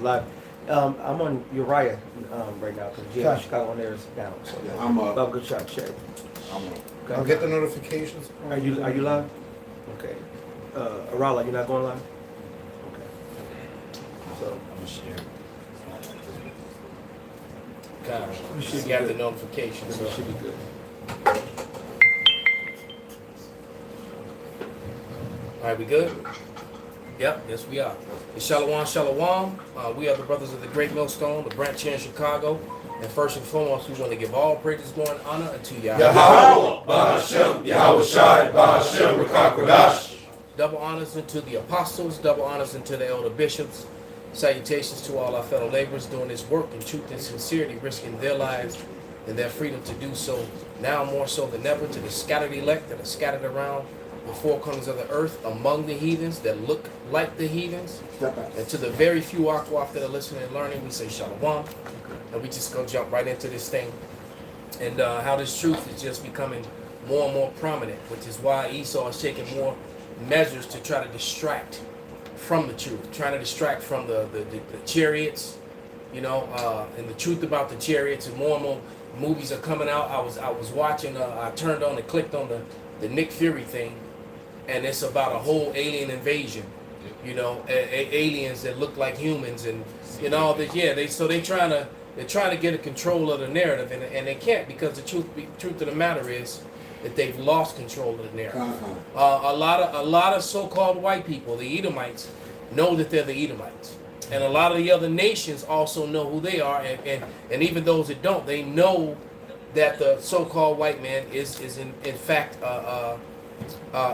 live. I'm on Uriah right now because Okay. Chicago on there is down. So Yeah, I'm up. Bob, good shot, Shay. I'm up. I'll get the notifications. Are you live? Okay. Arala, you're not going live? Okay. So I'm gonna share. We should You be got good. the notification, so. it should be good. All right, we good? Yep, yes we are. It's Shalom, Shalom. We are the brothers of the Great Millstone, the branch here in Chicago. And first and foremost, we want to give all praises, glory, and honor unto Yahweh. Yahweh, Ba'ashem, Yahweh Shai, Ba'ashem, Rakakwadash. Double honors unto the apostles, double honors unto the elder bishops. Salutations to all our fellow laborers doing this work in truth and sincerity, risking their lives and their freedom to do so, now more so than ever, to the scattered elect that are scattered around the four corners of the earth, among the heathens that look like the heathens, and to the very few Akwaf that are listening and learning, we say Shalom. And we just gonna jump right into this thing, and how this truth is just becoming more and more prominent, which is why Esau is taking more measures to try to distract from the truth, trying to distract from the chariots, you know, and the truth about the chariots, and more movies are coming out. I was watching, I turned on and clicked on the Nick Fury thing, and it's about a whole alien invasion, you know, aliens that look like humans, and you know that they're trying to get a control of the narrative, and they can't, because the truth of the matter is that they've lost control of the narrative. A lot of so-called white people, the Edomites, know that they're the Edomites, and a lot of the other nations also know who they are, and even those that don't, they know that the so-called white man is in fact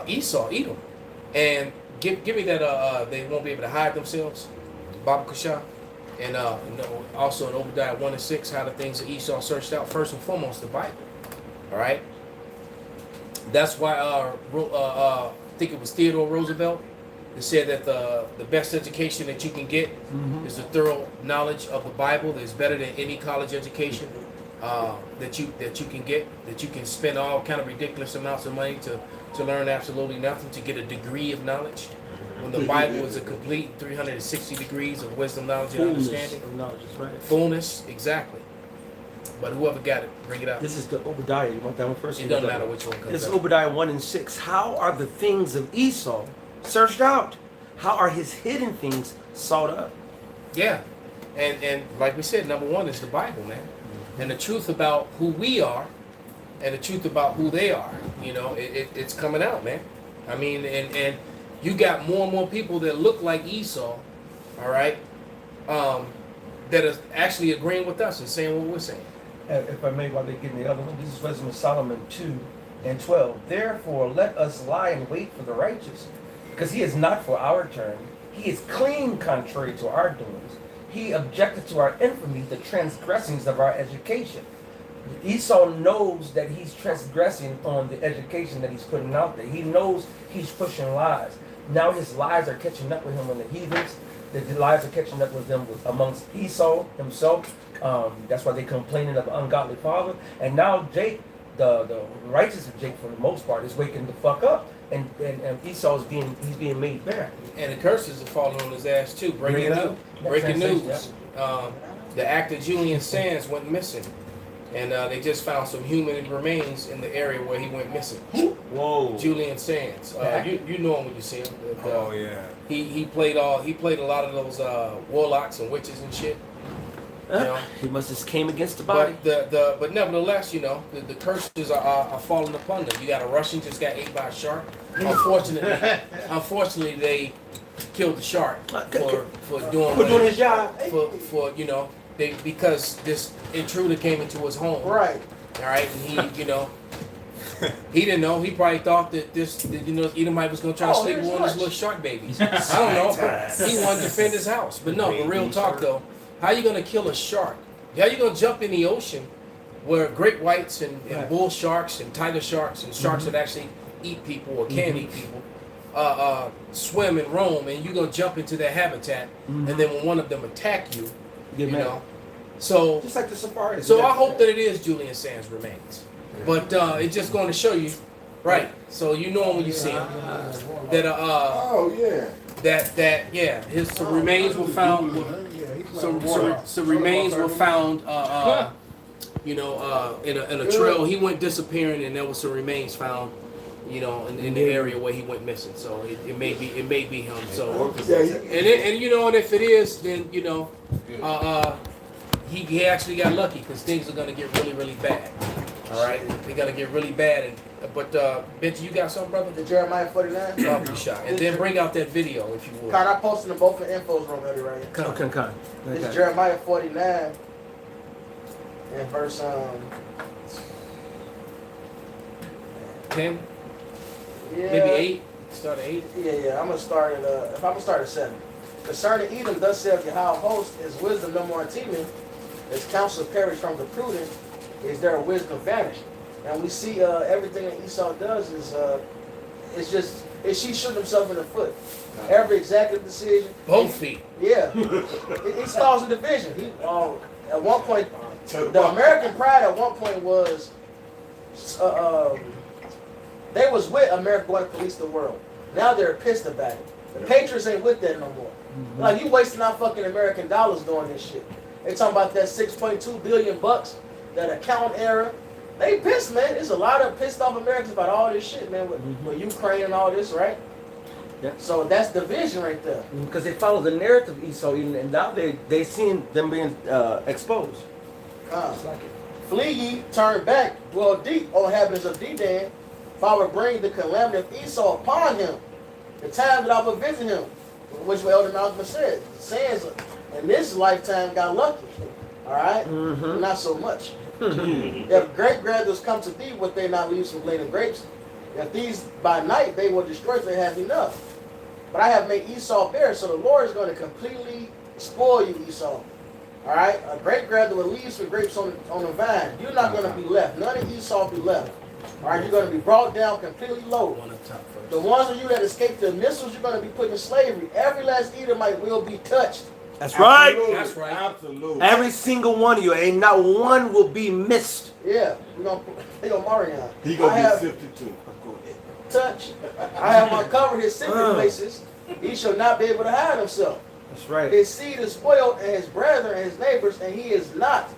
Esau, Edom, and give me that they won't be able to hide themselves, Baba Kasha. And also in Obadiah 1 and 6, how the things that Esau searched out, first and foremost, the Bible. All right? That's why I think it was Theodore Roosevelt that said that the best education that you can get is a thorough knowledge of the Bible. That's better than any college education that you can get, that you can spend all kind of ridiculous amounts of money to learn absolutely nothing, to get a degree of knowledge. When the Bible is a complete 360 degrees of wisdom, knowledge, and understanding. Of knowledge, right? Fullness, exactly. But whoever got it, bring it out. This is the Obadiah. You want that one first? It doesn't matter which one comes This is out. Obadiah 1 and 6. How are the things of Esau searched out? How are his hidden things sought up? Yeah. And like we said, number one is the Bible, man. And the truth about who we are and the truth about who they are. You know, it's coming out, man. I mean, and you got more and more people that look like Esau, all right, that are actually agreeing with us and saying what we're saying. If I may, while they're getting the other one, this is Wisdom of Solomon 2 and 12. Therefore, let us lie in wait for the righteous, because he is not for our turn. He is clean contrary to our doings. He objected to our infamy, the transgressings of our education. Esau knows that he's transgressing on the education that he's putting out there. He knows he's pushing lies. Now his lies are catching up with him on the heathens. The lies are catching up with them amongst Esau himself. That's why they're complaining of an ungodly father. And now Jake, the righteous of Jake for the most part, is waking the fuck up. And Esau's being made bare. And the curses are falling on his ass too. Breaking news. The actor Julian Sands went missing. And they just found some human remains in the area where he went missing. Whoa. Julian Sands. You know him when you see him. Oh, yeah. He played a lot of those warlocks and witches and shit. You know? He must have came against the body. But nevertheless, you know, the curses are falling upon them. You got a Russian just got ate by a shark. Unfortunately, they killed the shark for doing his job. for you know, because this intruder came into his home. Right. All right, and he, you know, he didn't know. He probably thought that Edomite was gonna try to sleep with one of his little shark babies. I don't know. He wanted to defend his house, but no. But real talk though, how you gonna kill a shark? How you gonna jump in the ocean where great whites and bull sharks and tiger sharks and sharks that actually eat people or can eat people swim and roam, and you gonna jump into their habitat, and then when one of them attack you, you know. So just like the safari. So I hope that it is Julian Sands' remains. But it's just going to show you, right? So you know him when you see him. That Oh, yeah. that his remains were found So remains were found, in a trail. He went disappearing, and there was some remains found, in the area where he went missing. So it may be him. So and if it is, then he actually got lucky because things are gonna get really, really bad. All right, they're gonna get really bad. But Benji, you got something, brother? The Jeremiah 49. Probably shot. And then bring out that video if you would. Con, I posted them both in Info's room already right here. Con. This is Jeremiah 49 and verse 10, yeah, maybe 8. Start at 8. Yeah. I'm gonna start at 7. Concerning Edom, thus saith Yahweh of hosts, is wisdom no more unteeming, is counsel perished from the prudent, is their wisdom vanished. And we see everything that Esau does is she shooting himself in the foot. Every executive decision. Both feet. Yeah. He's causing division. At one point, the American pride at one point was, they was with America going to police the world. Now they're pissed about it. The Patriots ain't with that no more. Like, you wasting our fucking American dollars doing this shit. They talking about that $6.2 billion, that account error. They pissed, man. There's a lot of pissed off Americans about all this shit, man, with Ukraine and all this, right? Yeah. So that's division right there. Because they follow the narrative of Esau, and now they seeing them being exposed. Flee ye, turn back, dwell deep, O inhabitants of Dedan, for I will bring the calamity of Esau upon him, the time that I will visit him, which Elder Malcolm said. Sands in this lifetime got lucky. All right? Not so much. If grape gatherers come to thee, would they not leave some laden grapes? If these by night they will destroy, if they have enough. But I have made Esau bare, so the Lord is going to completely spoil you, Esau. All right? A grape gatherer will leave some grapes on the vine. You're not going to be left. None of Esau be left. All right? You're going to be brought down completely low. The ones of you that escaped the missiles, you're going to be put in slavery. Every last Edomite will be touched. That's right. That's right. Absolutely. Every single one of you, ain't not one will be missed. Yeah, we're going to Marion. He gonna be 52. Touch. I have uncovered his secret places. He shall not be able to hide himself. That's right. His seed is spoiled, and his brethren and his neighbors, and he is not.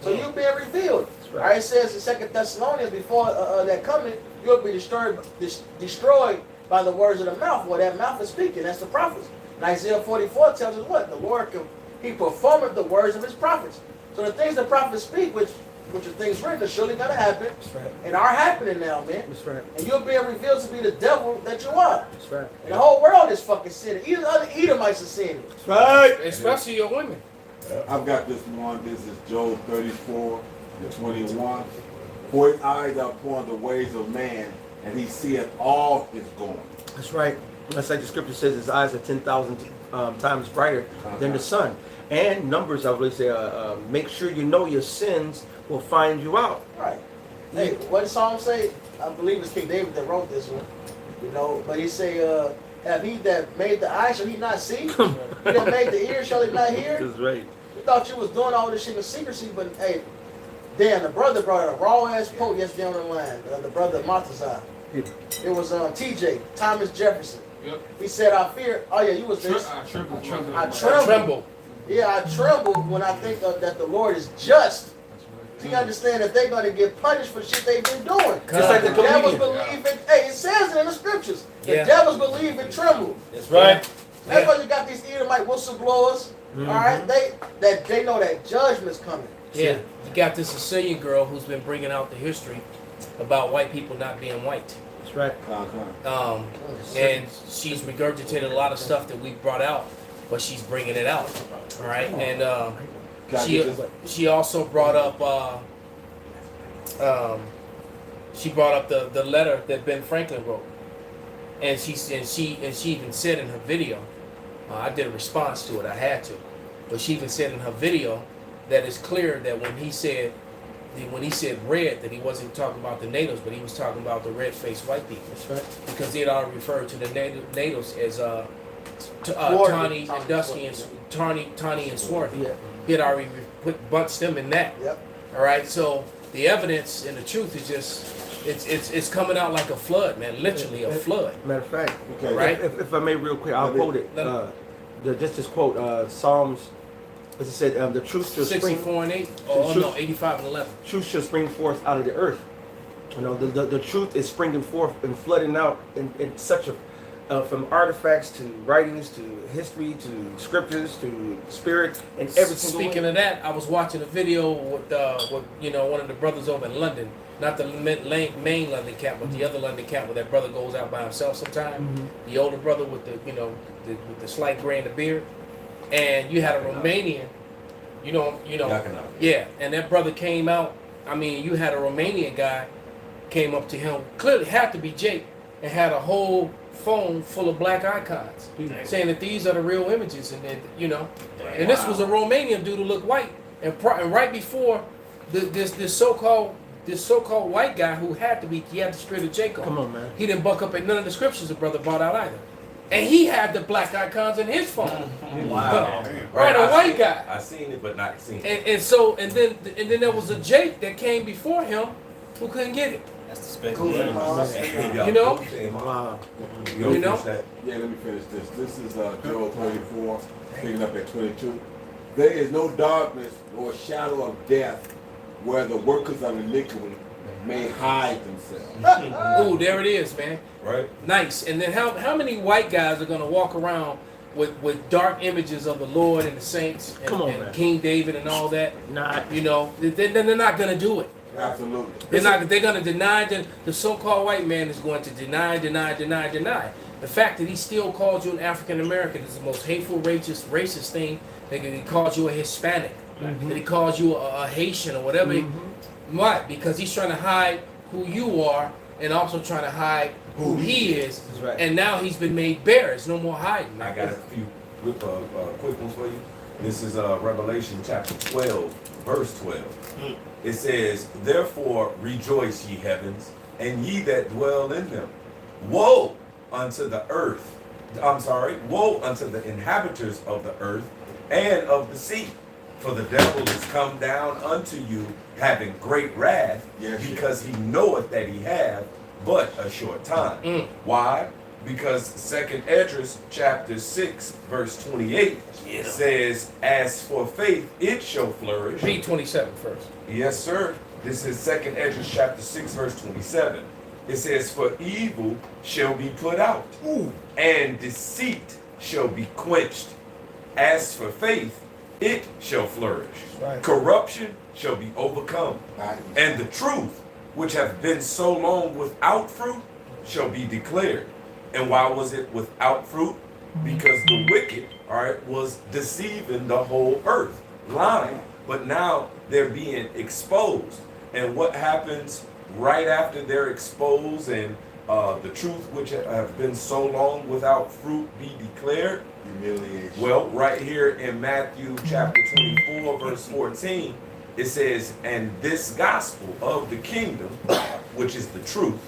So you're being revealed. That's All right. right, it says in 2 Thessalonians, before that covenant, you'll be destroyed by the words of the mouth. Well, that mouth is speaking. That's the prophets. And Isaiah 44 tells us what? The Lord, he performeth the words of his prophets. So the things the prophets speak, which are things written, are surely going to happen. That's right. And are happening now, man. That's right. And you're being revealed to be the devil that you are. That's right. And the whole world is fucking sinning. Even other Edomites are sinning. That's right. Especially your women. I've got this one. This is Job 34 to 21. For his eyes are upon the ways of man, and he seeth all his going. That's right. That's like the scripture says, his eyes are 10,000 times brighter than the sun. And Numbers, I would say, make sure you know your sins will find you out. Right. Hey, what did Psalm say? I believe it's King David that wrote this one. But he say, have he that made the eye, shall he not see? He that made the ear, shall he not hear? That's right. We thought you was doing all this shit in secrecy, but hey, damn, the brother brought a raw ass quote yesterday on the line. The brother Matazar. Yeah. It was TJ, Thomas Jefferson. Yep. He said, I fear, oh yeah, you was this. I tremble. I tremble. Yeah, I tremble when I think that the Lord is just. So you understand that they're going to get punished for shit they've been doing. Just like the devils comedian. believe in, hey, it says it in the scriptures. The Yeah. devils believe and tremble. That's right. That's why you got these Edomite whistleblowers. All right, they know that judgment's coming. Yeah. You got this Sicilian girl who's been bringing out the history about white people not being white. That's right. And she's regurgitated a lot of stuff that we brought out, but she's bringing it out. All right, and she also brought up the letter that Ben Franklin wrote, and she even said in her video, I did a response to it, I had to, but she even said in her video that it's clear that when he said red, that he wasn't talking about the natives, but he was talking about the red-faced white people. That's right. Because he had already referred to the natives as Swarthy. Tawny and Dusky and Tawny and Swarthy. Yeah. He had already bunched them in that. Yep. All right, so the evidence and the truth is just it's coming out like a flood, man. Literally a flood. Matter of fact, Okay. Right. if I may real quick, I'll quote it. Just this quote, Psalms As I said, the truth shall spring. 64 and 8. Oh, Truth- no, 85 and 11. Truth shall spring forth out of the earth. You know, the truth is springing forth and flooding out in such a from artifacts to writings to history to scriptures to spirit and every single Speaking way. of that, I was watching a video with one of the brothers over in London, not the main London camp, but the other London camp where that brother goes out by himself sometimes. The older brother with with the slight gray in the beard, and you had a Romanian, yeah, and that brother came out. I mean, you had a Romanian guy came up to him, clearly had to be Jake, and had a whole phone full of black icons, saying that these are the real images, and that and this was a Romanian dude who looked white, and right before this so-called white guy who had the spirit of Jacob. Come on, man. He didn't buck up at none of the scriptures the brother brought out either, and he had the black icons in his phone. Wow. Right, a I white seen guy. it. I seen it, but not seen it. And then there was a Jake that came before him who couldn't get it. That's the spec. You know? Wow. You know? Yeah, let me finish this. This is Joel 34, picking up at 22. There is no darkness or shadow of death where the workers of iniquity may hide themselves. Ooh, there it is, man. Right? Nice. And then how many white guys are gonna walk around with dark images of the Lord and the saints and, Come on, and man. King David and all that? Not. They're not gonna do it. Absolutely. They're gonna deny the so-called white man is going to deny. The fact that he still calls you an African American is the most hateful, racist thing. That he calls you a Hispanic, that he calls you a Haitian or whatever. Why? Because he's trying to hide who you are and also trying to hide who he is. That's right. And now he's been made bare. There's no more hiding. I got a few quick ones for you. This is Revelation chapter 12, verse 12. It says, "Therefore rejoice, ye heavens, and ye that dwell in them. Woe unto the earth. Woe unto the inhabitants of the earth and of the sea. For the devil is come down unto you, having great wrath, Yes, because he knoweth that he have but a short time." Why? Because 2nd Esdras chapter 6, verse 28 says, "As for faith, it shall flourish." Read 27 first. Yes, sir. This is 2nd Esdras chapter 6, verse 27. It says, "For evil shall be put out, and deceit shall be quenched. As for faith, it shall flourish. Right. Corruption shall be overcome. And the truth, which hath been so long without fruit, shall be declared." And why was it without fruit? Because the wicked, was deceiving the whole earth, lying. But now they're being exposed. And what happens right after they're exposed and the truth, which have been so long without fruit, be declared? Humiliation. Well, right here in Matthew chapter 24, verse 14, it says, "And this gospel of the kingdom, which is the truth,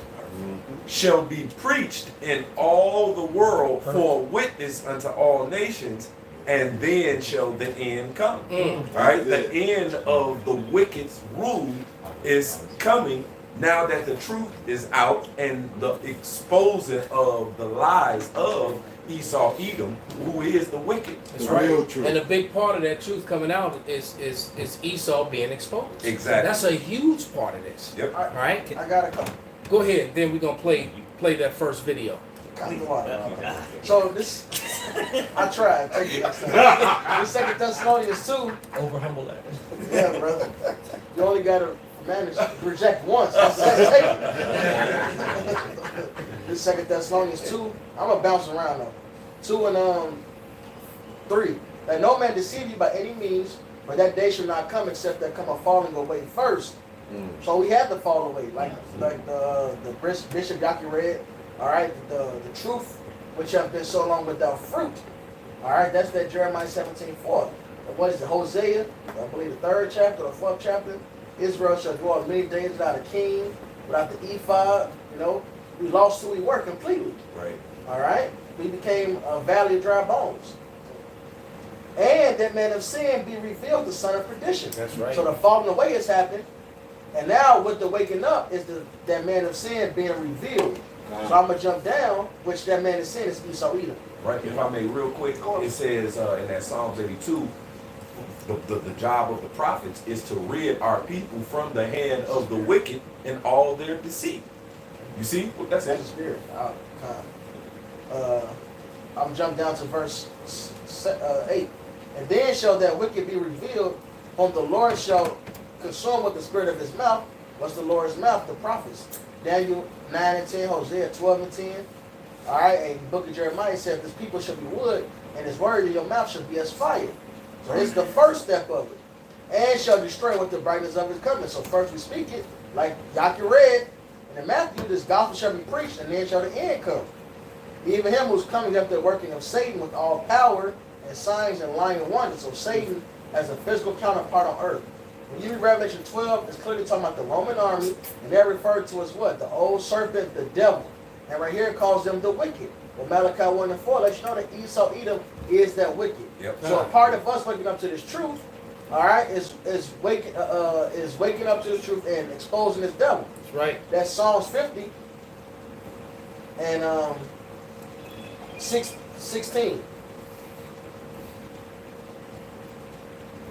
shall be preached in all the world for a witness unto all nations, and then shall the end come." All right, the end of the wicked's rule is coming now that the truth is out and the exposing of the lies of Esau Edom, who is the wicked. That's The right. real truth. And a big part of that truth coming out is Esau being exposed. Exactly. That's a huge part of this. Yep. All right. I got a couple. Go ahead. Then we're gonna play that first video. So this, I tried. Take it. This 2 Thessalonians 2. Over humble that. Yeah, brother. You only gotta manage to reject once. That's it. This 2 Thessalonians 2. I'm gonna bounce around though. 2 and 3. That no man deceive you by any means, but that day shall not come except there come a falling away first. So we had to fall away, like the Bishop Yaki read. All right, the truth which have been so long without fruit. All right, that's that Jeremiah 17:4. What is it? Hosea, I believe the 3rd chapter or 4th chapter. Israel shall dwell many days without a king, without the ephod. We lost who we were completely. Right. All right, we became a valley of dry bones. And that man of sin be revealed, the son of perdition. That's right. So the falling away has happened, and now with the waking up is that man of sin being revealed. So I'm gonna jump down, which that man of sin is Esau Edom. Right. If I may, real quick, it says in that Psalms 82, The job of the prophets is to rid our people from the hand of the wicked and all their deceit. You see? Well, that's That's it. the spirit. I'm jumping down to verse 8. And then shall that wicked be revealed, whom the Lord shall consume with the spirit of his mouth. What's the Lord's mouth? The prophets. Daniel 9 and 10, Hosea 12 and 10. All right, and the book of Jeremiah said, this people shall be wood, and his word in your mouth shall be as fire. So this is the first step of it. And shall destroy with the brightness of his coming. So first we speak it, like Yaki read, and in Matthew, this gospel shall be preached, and then shall the end come. Even him who's coming up the working of Satan with all power and signs and lying wonders. So Satan has a physical counterpart on earth. When you read Revelation 12, it's clearly talking about the Roman army, and they're referred to as what? The old serpent, the devil. And right here it calls them the wicked. Well, Malachi 1 and 4 lets you know that Esau, Edom is that wicked. Yep. So a part of us waking up to this truth, all right, is waking up to the truth and exposing this devil. That's right. That's Psalms 50 and 16.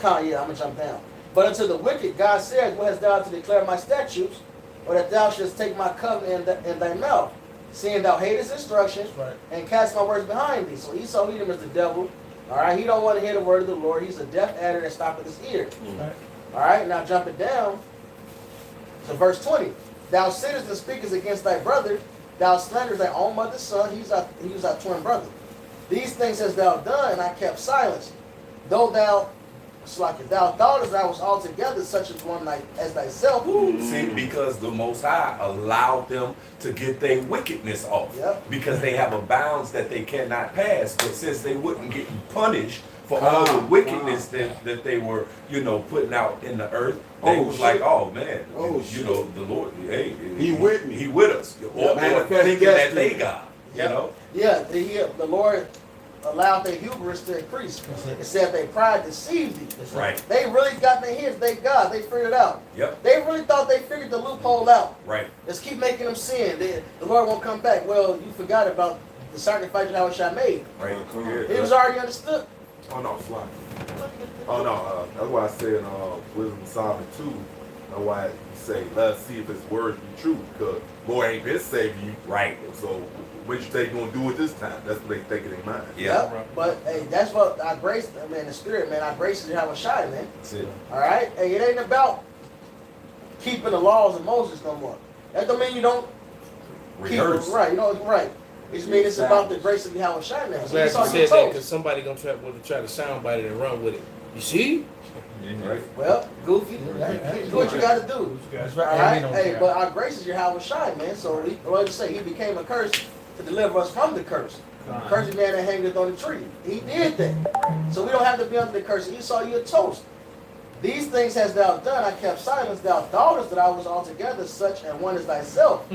Yeah, I'm gonna jump down. But unto the wicked, God said, what hast thou to declare my statutes, or that thou shouldst take my covenant in thy mouth, seeing thou hatest instruction, Right. and cast my words behind thee. So Esau, Edom is the devil. All right, he don't want to hear the word of the Lord. He's a deaf adder that stoppeth his ear. Right. All right, now jumping down to verse 20. Thou sittest and speakest against thy brother. Thou slanderest thy own mother's son. He was our twin brother. These things hast thou done, and I kept silence. Though thou thoughtest I was altogether such as one like as thyself. See, because the Most High allowed them to get their wickedness off. Yep. Because they have a bounds that they cannot pass. But since they wouldn't get punished for all the wickedness that they were, putting out in the earth, they was like, oh man, the Lord, hey, He with me. He with us. Or Manifest thinking that destiny. they God, you know? Yeah, the Lord allowed their hubris to increase. It said their pride deceived thee. Right. They really got in their heads, they God, they figured it out. Yep. They really thought they figured the loophole out. Right. Let's keep making them sin. The Lord won't come back. Well, you forgot about the sacrifice Yahushua made. Right. It was already understood. Oh no, fly. Oh no, that's why I said in Wisdom of Solomon 2, that's why you say, let's see if his words be true, because Lord ain't been saving you. Right. So what you think you gonna do it this time? That's what they think in their mind. Yeah. Yep. But hey, that's what our grace, the spirit, man, our grace is Yahushua, man. That's it. All right? Hey, it ain't about keeping the laws of Moses no more. That don't mean you don't keep them. Rehearse. Right, right. It just means it's about the grace of Yahushua now. I'm So glad it's all you your said that toes. because somebody gonna try to soundbite it and run with it. You see? Right. Well, Goofy, do what you got to do. That's All right. right? And we don't Hey, care. but our grace is Yahweh Shai, man. So, like you say, he became a curse to deliver us from the curse. Curse the man that hangeth on the tree. He did that. So we don't have to be under the curse. Esau, you're toast. These things hast thou done. I kept silence. Thou thoughtest that I was altogether such and one as thyself.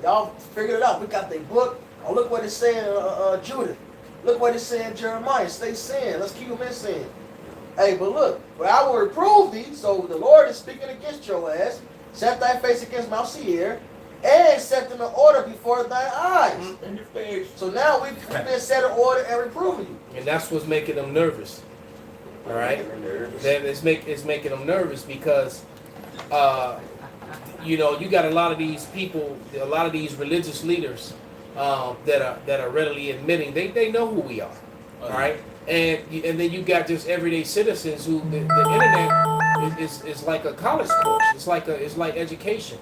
Y'all figured it out. We got the book. Oh, look what it's saying, Judah. Look what it's saying, Jeremiah. Stay sin. Let's keep them in sin. Hey, but look, but I will reprove thee. So the Lord is speaking against your ass. Set thy face against Mount Seir, and set them in order before thy eyes. In your face. So now we've been set in order and reproving you. And that's what's making them nervous. All right? That it's making them nervous because, you got a lot of these people, a lot of these religious leaders that are readily admitting they know who we are. All right? And then you got just everyday citizens who the internet is like a college course. It's like education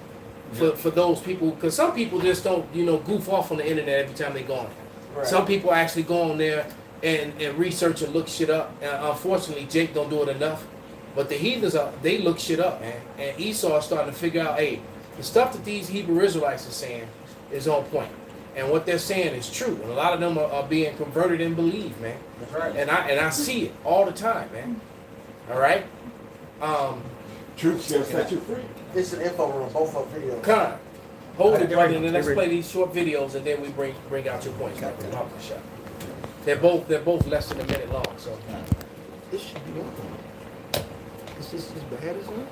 for those people, because some people just don't goof off on the internet every time they go on. Right. Some people actually go on there and research and look shit up. And unfortunately, Jake don't do it enough. But the heathens they look shit up, man. And Esau is starting to figure out, hey, the stuff that these Hebrew Israelites are saying is on point. And what they're saying is true. And a lot of them are being converted and believe, man. That's right. And I see it all the time, man. All right? Truth shall set you free. It's an info room, both of videos. Con, hold it, brother, and then let's play these short videos, and then we bring out your points. Like the Papa Shop. They're both less than a minute long, so. This should be on. Is this as bad as that?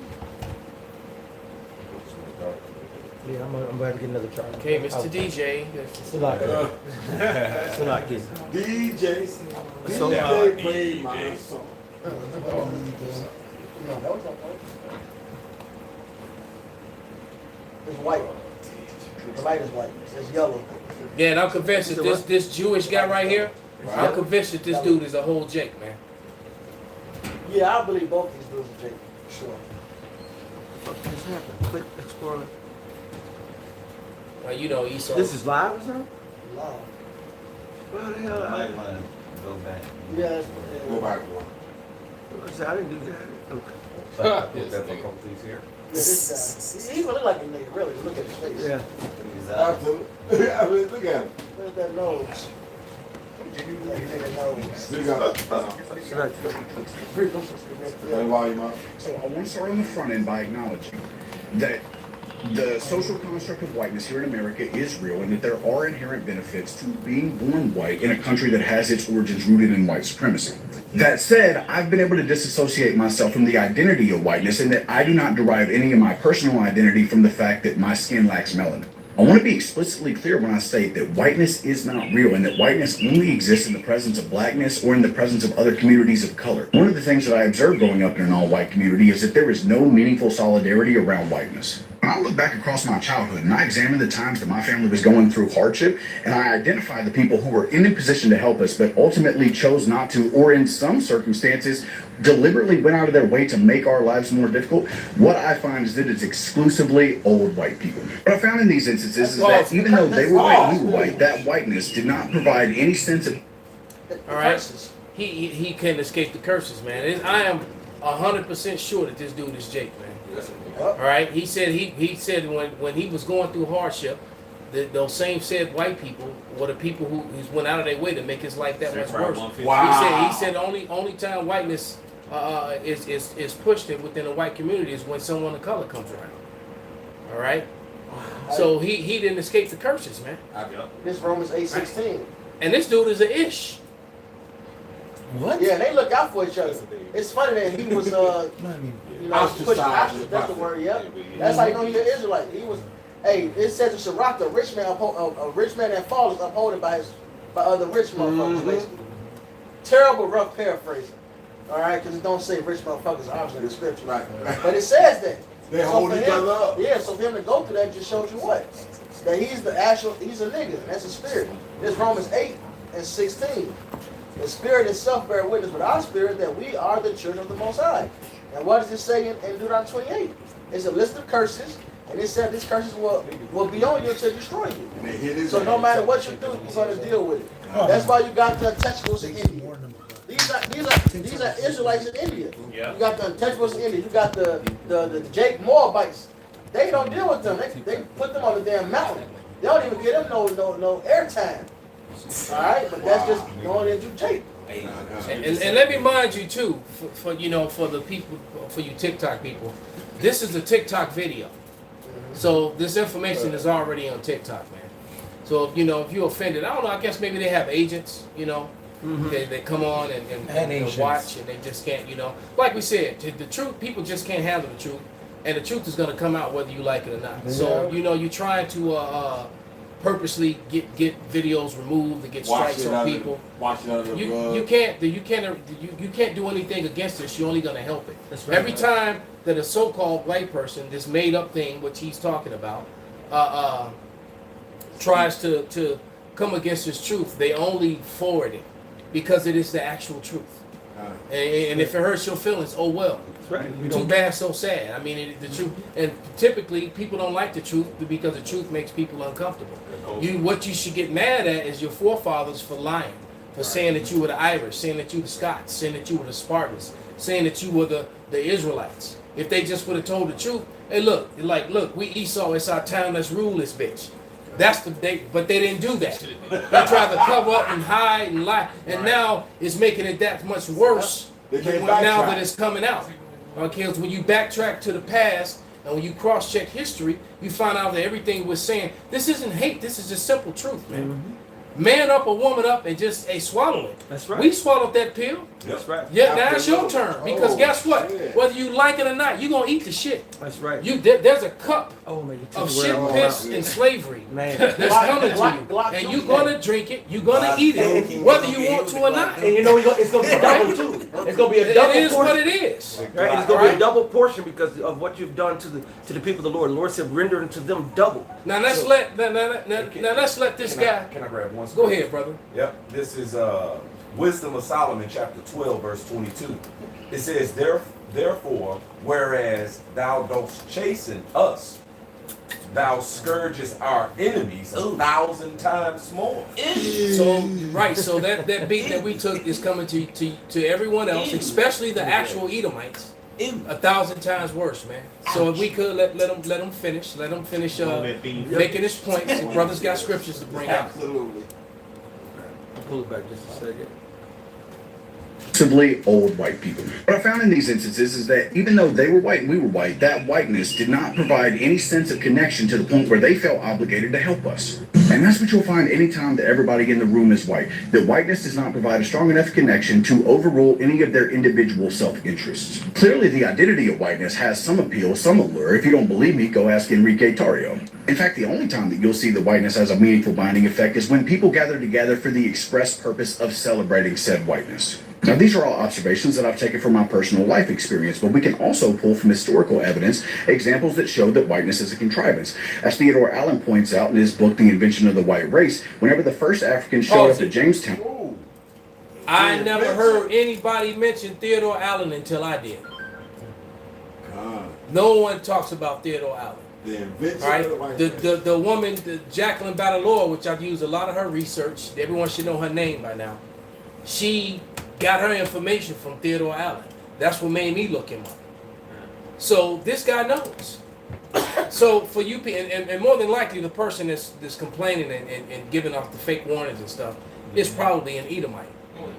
Yeah, I'm about to get another try. Okay, Mr. DJ. It's a lot. It's a lot, kids. DJ, So, DJ played my song. No, that was not white. It's white. The light is white. It's yellow. Yeah, and I'm convinced that this Jewish guy right here, I'm convinced that this dude is a whole Jake, man. Yeah, I believe both these dudes are Jake. For sure. What just happened? Click Explorer. You know, Esau. This is live or something? Live. What the hell? Might want to go back. Yeah. Go back one. I didn't do that. Okay. But the difficulties here. Yeah, this guy. He even look like a nigga, really. Look at his face. Yeah. Is Absolutely. I mean, look at him. Look at that nose. That nigga nose. Look at him. Turn the volume up. So I want to start on the front end by acknowledging that the social construct of whiteness here in America is real and that there are inherent benefits to being born white in a country that has its origins rooted in white supremacy. That said, I've been able to disassociate myself from the identity of whiteness in that I do not derive any of my personal identity from the fact that my skin lacks melanin. I want to be explicitly clear when I state that whiteness is not real and that whiteness only exists in the presence of blackness or in the presence of other communities of color. One of the things that I observed growing up in an all-white community is that there is no meaningful solidarity around whiteness. When I look back across my childhood and I examine the times that my family was going through hardship and I identify the people who were in a position to help us but ultimately chose not to, or in some circumstances deliberately went out of their way to make our lives more difficult, what I find is that it's exclusively old white people. What I found in these instances is that even though they were white and we were white, that whiteness did not provide any sense of... All right. He can't escape the curses, man. I am 100% sure that this dude is Jake, man. All right. He said when he was going through hardship, those same said white people were the people who went out of their way to make his life that much worse. Wow. He said only time whiteness is pushed within a white community is when someone of color comes around. All right. So he didn't escape the curses, man. This Romans 8:16. And this dude is an ish. What? Yeah, they look out for each other. It's funny that he was, pushed ostracized. That's the word. Yep. That's how you know he's an Israelite. He was. Hey, it says in Sirach, a rich man that falls is upholded by other rich motherfuckers. Basically. Terrible, rough paraphrasing. All right, because it don't say rich motherfuckers obviously in the scripture. Right. But it says that. They hold each other up. Yeah, so for him to go through that just shows you what? That he's a nigga. That's a spirit. This Romans 8:16. The spirit itself bear witness with our spirit that we are the children of the Most High. And what does it say in Deuteronomy 28? It's a list of curses, and it said these curses will be on you to destroy you. So no matter what you do, you're going to deal with it. That's why you got the untouchables in India. These are Israelites in India. Yeah. You got the untouchables in India. You got the Jake Moabites. They don't deal with them. They put them on the damn mountain. They don't even give them no airtime. All right, but that's just going into Jake. And let me mind you too, for the people, for you TikTok people, this is a TikTok video. So this information is already on TikTok, man. So if you're offended, I don't know. I guess maybe they have agents. They come on and watch, and they just can't. Like we said, the truth. People just can't handle the truth, and the truth is going to come out whether you like it or not. So you're trying to purposely get videos removed and get strikes on people. Wash it under the rug. You can't do anything against this. You're only going to help it. That's right. Every time that a so-called white person, this made-up thing, which he's talking about, tries to come against his truth, they only forward it because it is the actual truth. And if it hurts your feelings, oh well. That's right. Too bad, so sad. I mean, the truth. And typically, people don't like the truth because the truth makes people uncomfortable. What you should get mad at is your forefathers for lying, for saying that you were the Irish, saying that you were the Scots, saying that you were the Spartans, saying that you were the Israelites. If they just would have told the truth, hey, look, we Esau, it's our time, let's rule this bitch. But they didn't do that. They tried to cover up and hide and lie, and now it's making it that much worse now that it's coming out. Okay, because when you backtrack to the past and when you cross-check history, you find out that everything we're saying, this isn't hate, this is just simple truth, man. man up or woman up and just swallow it. That's right. We swallowed that pill. That's right. Yeah, now it's your turn. Because Oh, guess what? shit. Whether you like it or not, you're gonna eat the shit. That's right. There's a cup Oh man, you took of the word shit, out of my piss, mouth. and slavery Man. that's coming to you, Glock and two, you're man. gonna drink it. You're gonna eat it, whether you want to or not. And you know it's gonna be double too. It's gonna be a double It is portion. what it is. Right? It's gonna be Right. a double portion because of what you've done to the people of the Lord. The Lord said, render unto them double. Now let's let this guy. Can I grab one? Go ahead, brother. Yep. This is Wisdom of Solomon, chapter 12, verse 22. It says, Therefore, whereas thou dost chasten us, thou scourgest our enemies 1,000 times more. So so that beat that we took is coming to everyone else, especially the actual Edomites, 1,000 times worse, man. So if we could let him finish making his point. The brother's got scriptures to bring out. Absolutely. I'll pull it back just a second. Simply old white people. What I found in these instances is that even though they were white and we were white, that whiteness did not provide any sense of connection to the point where they felt obligated to help us. And that's what you'll find anytime that everybody in the room is white. That whiteness does not provide a strong enough connection to overrule any of their individual self-interests. Clearly, the identity of whiteness has some appeal, some allure. If you don't believe me, go ask Enrique Tarrio. In fact, the only time that you'll see that whiteness has a meaningful binding effect is when people gather together for the express purpose of celebrating said whiteness. Now, these are all observations that I've taken from my personal life experience, but we can also pull from historical evidence examples that show that whiteness is a contrivance. As Theodore Allen points out in his book, The Invention of the White Race, whenever the first Africans showed up at Jamestown. Ooh. I never heard anybody mention Theodore Allen until I did. God. No one talks about Theodore Allen. The invention Right? of the white The woman, Jacqueline Battalore, which I've used a lot of her research. Everyone should know her name by now. She got her information from Theodore Allen. That's what made me look him up. So this guy knows. So for you, and more than likely the person that's complaining and giving off the fake warnings and stuff is probably an Edomite.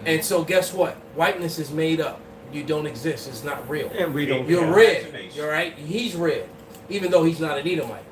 And so guess what? Whiteness is made up. You don't exist. It's not real. And we don't. You're red. You're right. He's red, even though he's not an Edomite.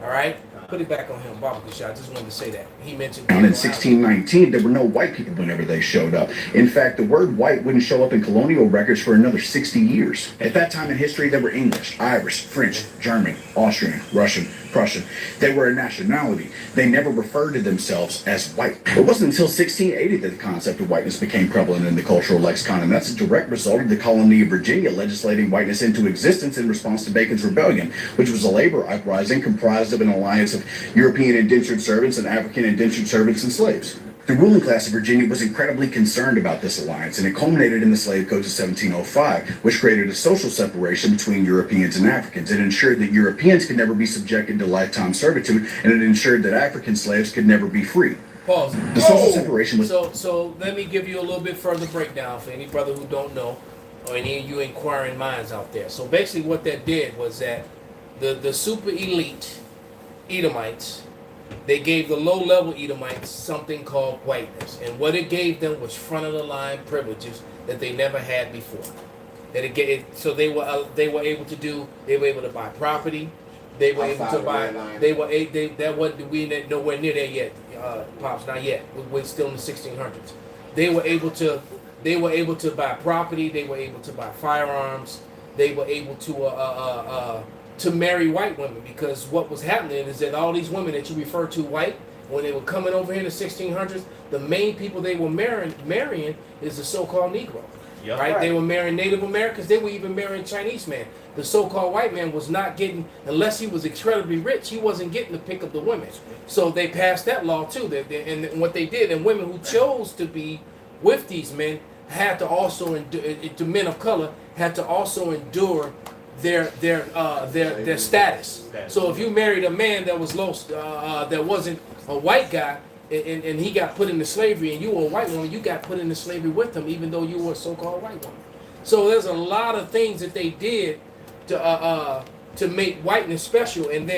All right. Put it back on him, Barbecue Shot. I just wanted to say that he mentioned. In 1619, there were no white people whenever they showed up. In fact, the word white wouldn't show up in colonial records for another 60 years. At that time in history, there were English, Irish, French, German, Austrian, Russian, Prussian. They were a nationality. They never referred to themselves as white. It wasn't until 1680 that the concept of whiteness became prevalent in the cultural lexicon, and that's a direct result of the colony of Virginia legislating whiteness into existence in response to Bacon's Rebellion, which was a labor uprising comprised of an alliance of European indentured servants and African indentured servants and slaves. The ruling class of Virginia was incredibly concerned about this alliance, and it culminated in the Slave Codes of 1705, which created a social separation between Europeans and Africans. It ensured that Europeans could never be subjected to lifetime servitude, and it ensured that African slaves could never be free. Pause. The social separation was... So let me give you a little bit further breakdown for any brother who don't know, or any of you inquiring minds out there. So basically what that did was that the super elite Edomites, they gave the low-level Edomites something called whiteness, and what it gave them was front-of-the-line privileges that they never had before. So they were able to buy property. They were able to buy. That wasn't nowhere near there yet, pops. Not yet. We're still in the 1600s. They were able to buy property. They were able to buy firearms. They were able to marry white women, because what was happening is that all these women that you refer to white, when they were coming over here in the 1600s, the main people they were marrying is the so-called Negro. Yep. Right? They were marrying Native Americans. They were even marrying Chinese men. The so-called white man was not getting, unless he was incredibly rich, he wasn't getting to pick up the women. So they passed that law too. And what they did, and women who chose to be with these men had to also, to men of color, had to also endure their status. So if you married a man that was low, that wasn't a white guy, and he got put into slavery, and you were a white woman, you got put into slavery with him, even though you were a so-called white woman. So there's a lot of things that they did to make whiteness special, and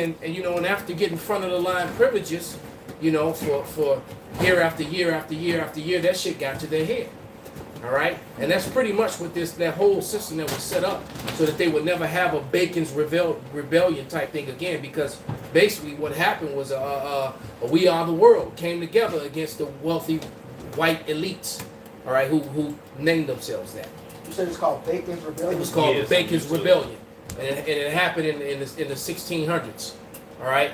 after getting front of the line privileges, for year after year after year after year, that shit got to their head. All right, and that's pretty much what that whole system that was set up, so that they would never have a Bacon's rebellion type thing again. Because basically, what happened was We Are the World came together against the wealthy white elites. All right, who named themselves that. You said it's called Bacon's Rebellion? It was called Yeah, the Bacon's something Rebellion, and it happened in the 1600s. All right,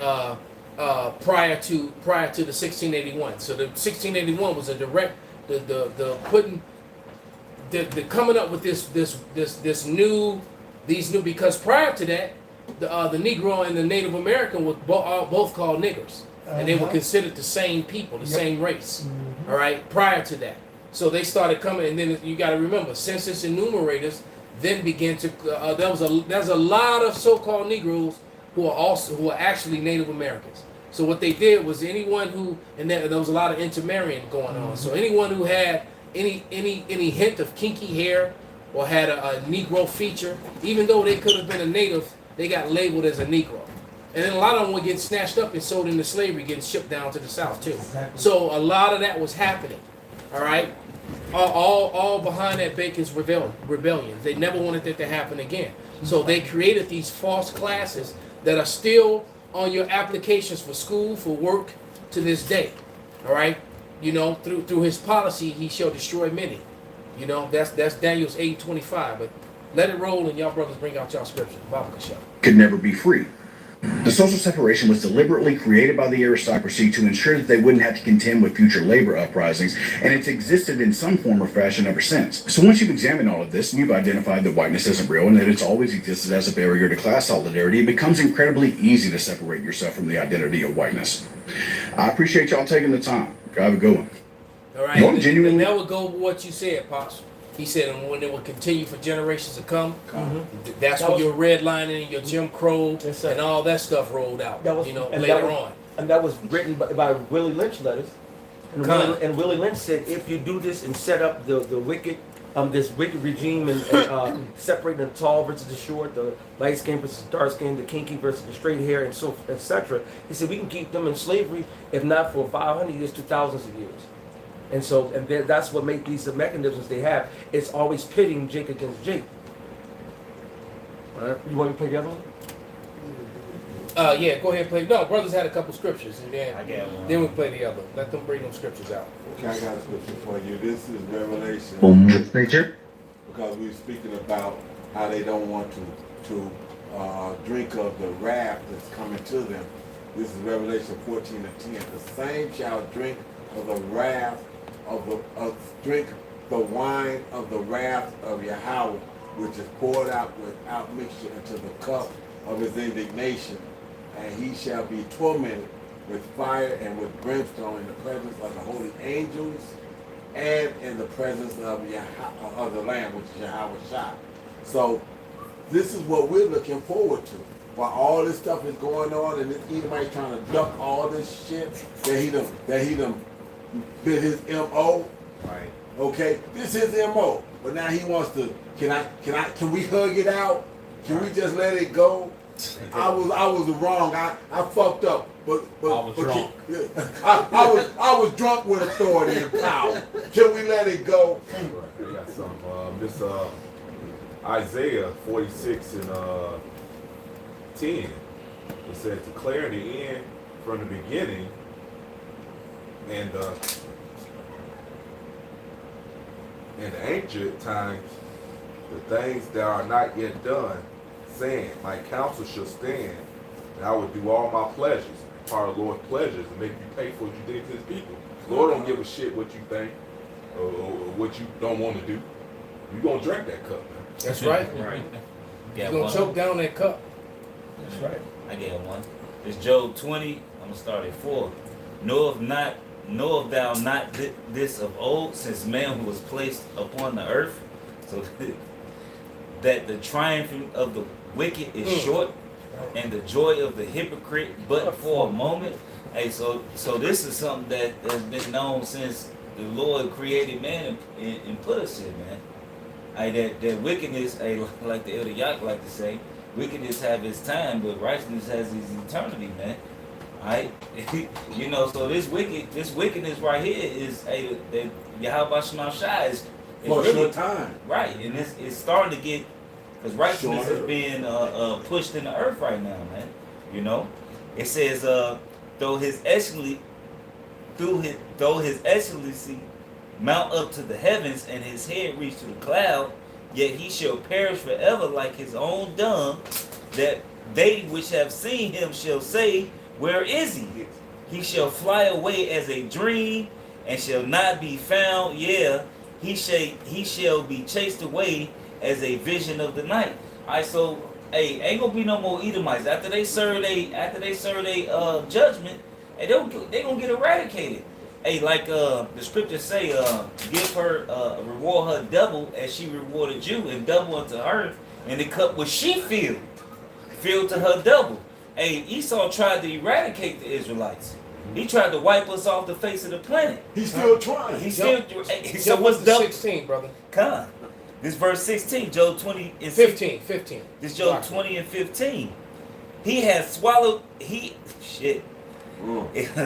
prior to the 1681. So the 1681 was a direct the putting the coming up with these new because prior to that the Negro and the Native American were both called niggers, and they were considered the same people, the same race. All right, prior to that. So they started coming, and then you got to remember, census enumerators then began to. There's a lot of so-called Negroes who are actually Native Americans. So what they did was anyone who, and there was a lot of intermarrying going on. So anyone who had any hint of kinky hair or had a Negro feature, even though they could have been a native, they got labeled as a Negro. And then a lot of them would get snatched up and sold into slavery, getting shipped down to the South too. Exactly. So a lot of that was happening. All right, all behind that Bacon's rebellion. They never wanted that to happen again. So they created these false classes that are still on your applications for school, for work, to this day. All right, you know, through his policy, he shall destroy many. You know, that's Daniel's 8:25. But let it roll, and y'all brothers bring out y'all scripture. Bible show. Could never be free. The social separation was deliberately created by the aristocracy to ensure that they wouldn't have to contend with future labor uprisings, and it's existed in some form or fashion ever since. So once you've examined all of this and you've identified that whiteness isn't real and that it's always existed as a barrier to class solidarity, it becomes incredibly easy to separate yourself from the identity of whiteness. I appreciate y'all taking the time. Have a good one. All right, You and genuinely- that would go with what you said, Pops. He said, and when it will continue for generations to come, that's That when was- your redlining, your Jim Crow, Yes, sir. and all that stuff rolled out. That was, you know, and later that was, on. And that was written by Willie Lynch letters. And Kind. Willie Lynch said, if you do this and set up the wicked, this wicked regime and separating the tall versus the short, the light skin versus dark skin, the kinky versus the straight hair, and so etc. He said we can keep them in slavery, if not for 500 years, to thousands of years. And so, that's what makes these the mechanisms they have. It's always pitting Jake against Jake. All right, you want me to play the other one? Yeah, go ahead and play. No, brothers had a couple scriptures, and then I got one. then we play the other. Let them bring them scriptures out. Okay, I got a scripture for you. This is Revelation. Because we were speaking about how they don't want to drink of the wrath that's coming to them. This is Revelation 14:10. The same shall drink of the wrath drink the wine of the wrath of Yahweh, which is poured out without mixture into the cup of his indignation, and he shall be tormented with fire and with brimstone in the presence of the holy angels and in the presence of the Lamb, which is Yahweh Shai. So this is what we're looking forward to. While all this stuff is going on and this Edomite trying to duck all this shit that he done been his MO. Right. Okay, this is MO. But now he wants to. Can we hug it out? Can we just let it go? I was wrong. I fucked up. But I was drunk. I was drunk with authority and power. Can we let it go? I got some. This Isaiah 46 and 10. It says, declaring the end from the beginning, and in the ancient times, the things that are not yet done, saying, my counsel shall stand, and I will do all my pleasures, part of the Lord's pleasures, and make you pay for what you did to his people. The Lord don't give a shit what you think or what you don't want to do. You're going to drink that cup, man. That's right. Right. You're Got gonna one. choke down that cup. That's right. I got one. It's Job 20. I'm gonna start at 4. Knoweth thou not this of old, since man who was placed upon the earth, so that the triumph of the wicked is short, and the joy of the hypocrite but for a moment. Hey, so this is something that has been known since the Lord created man and put us here, man. That wickedness, like the Elder Yak like to say, wickedness have its time, but righteousness has its eternity, man. Alright? So this wickedness right here is that Yahweh Shema Shai is For a really- short time. Right, and it's starting to get, because righteousness Shorter. is being pushed in the earth right now, man. You know, it says though his excellency mount up to the heavens and his head reach to the cloud, yet he shall perish forever like his own dung, that they which have seen him shall say, where is he? He shall fly away as a dream and shall not be found. Yeah, he shall be chased away as a vision of the night. Alright, so hey, ain't gonna be no more Edomites after they serve they judgment, and they gonna get eradicated. Hey, like the scriptures say, give her reward her double as she rewarded you, and double unto her, and the cup which she filled to her double. Hey, Esau tried to eradicate the Israelites. He tried to wipe us off the face of the planet. He's still trying. He still. Hey, so Jump what's up to double? 16, brother. Come. This verse 16, Job 20 and 15. This Job 20 and 15. He has swallowed. Shit.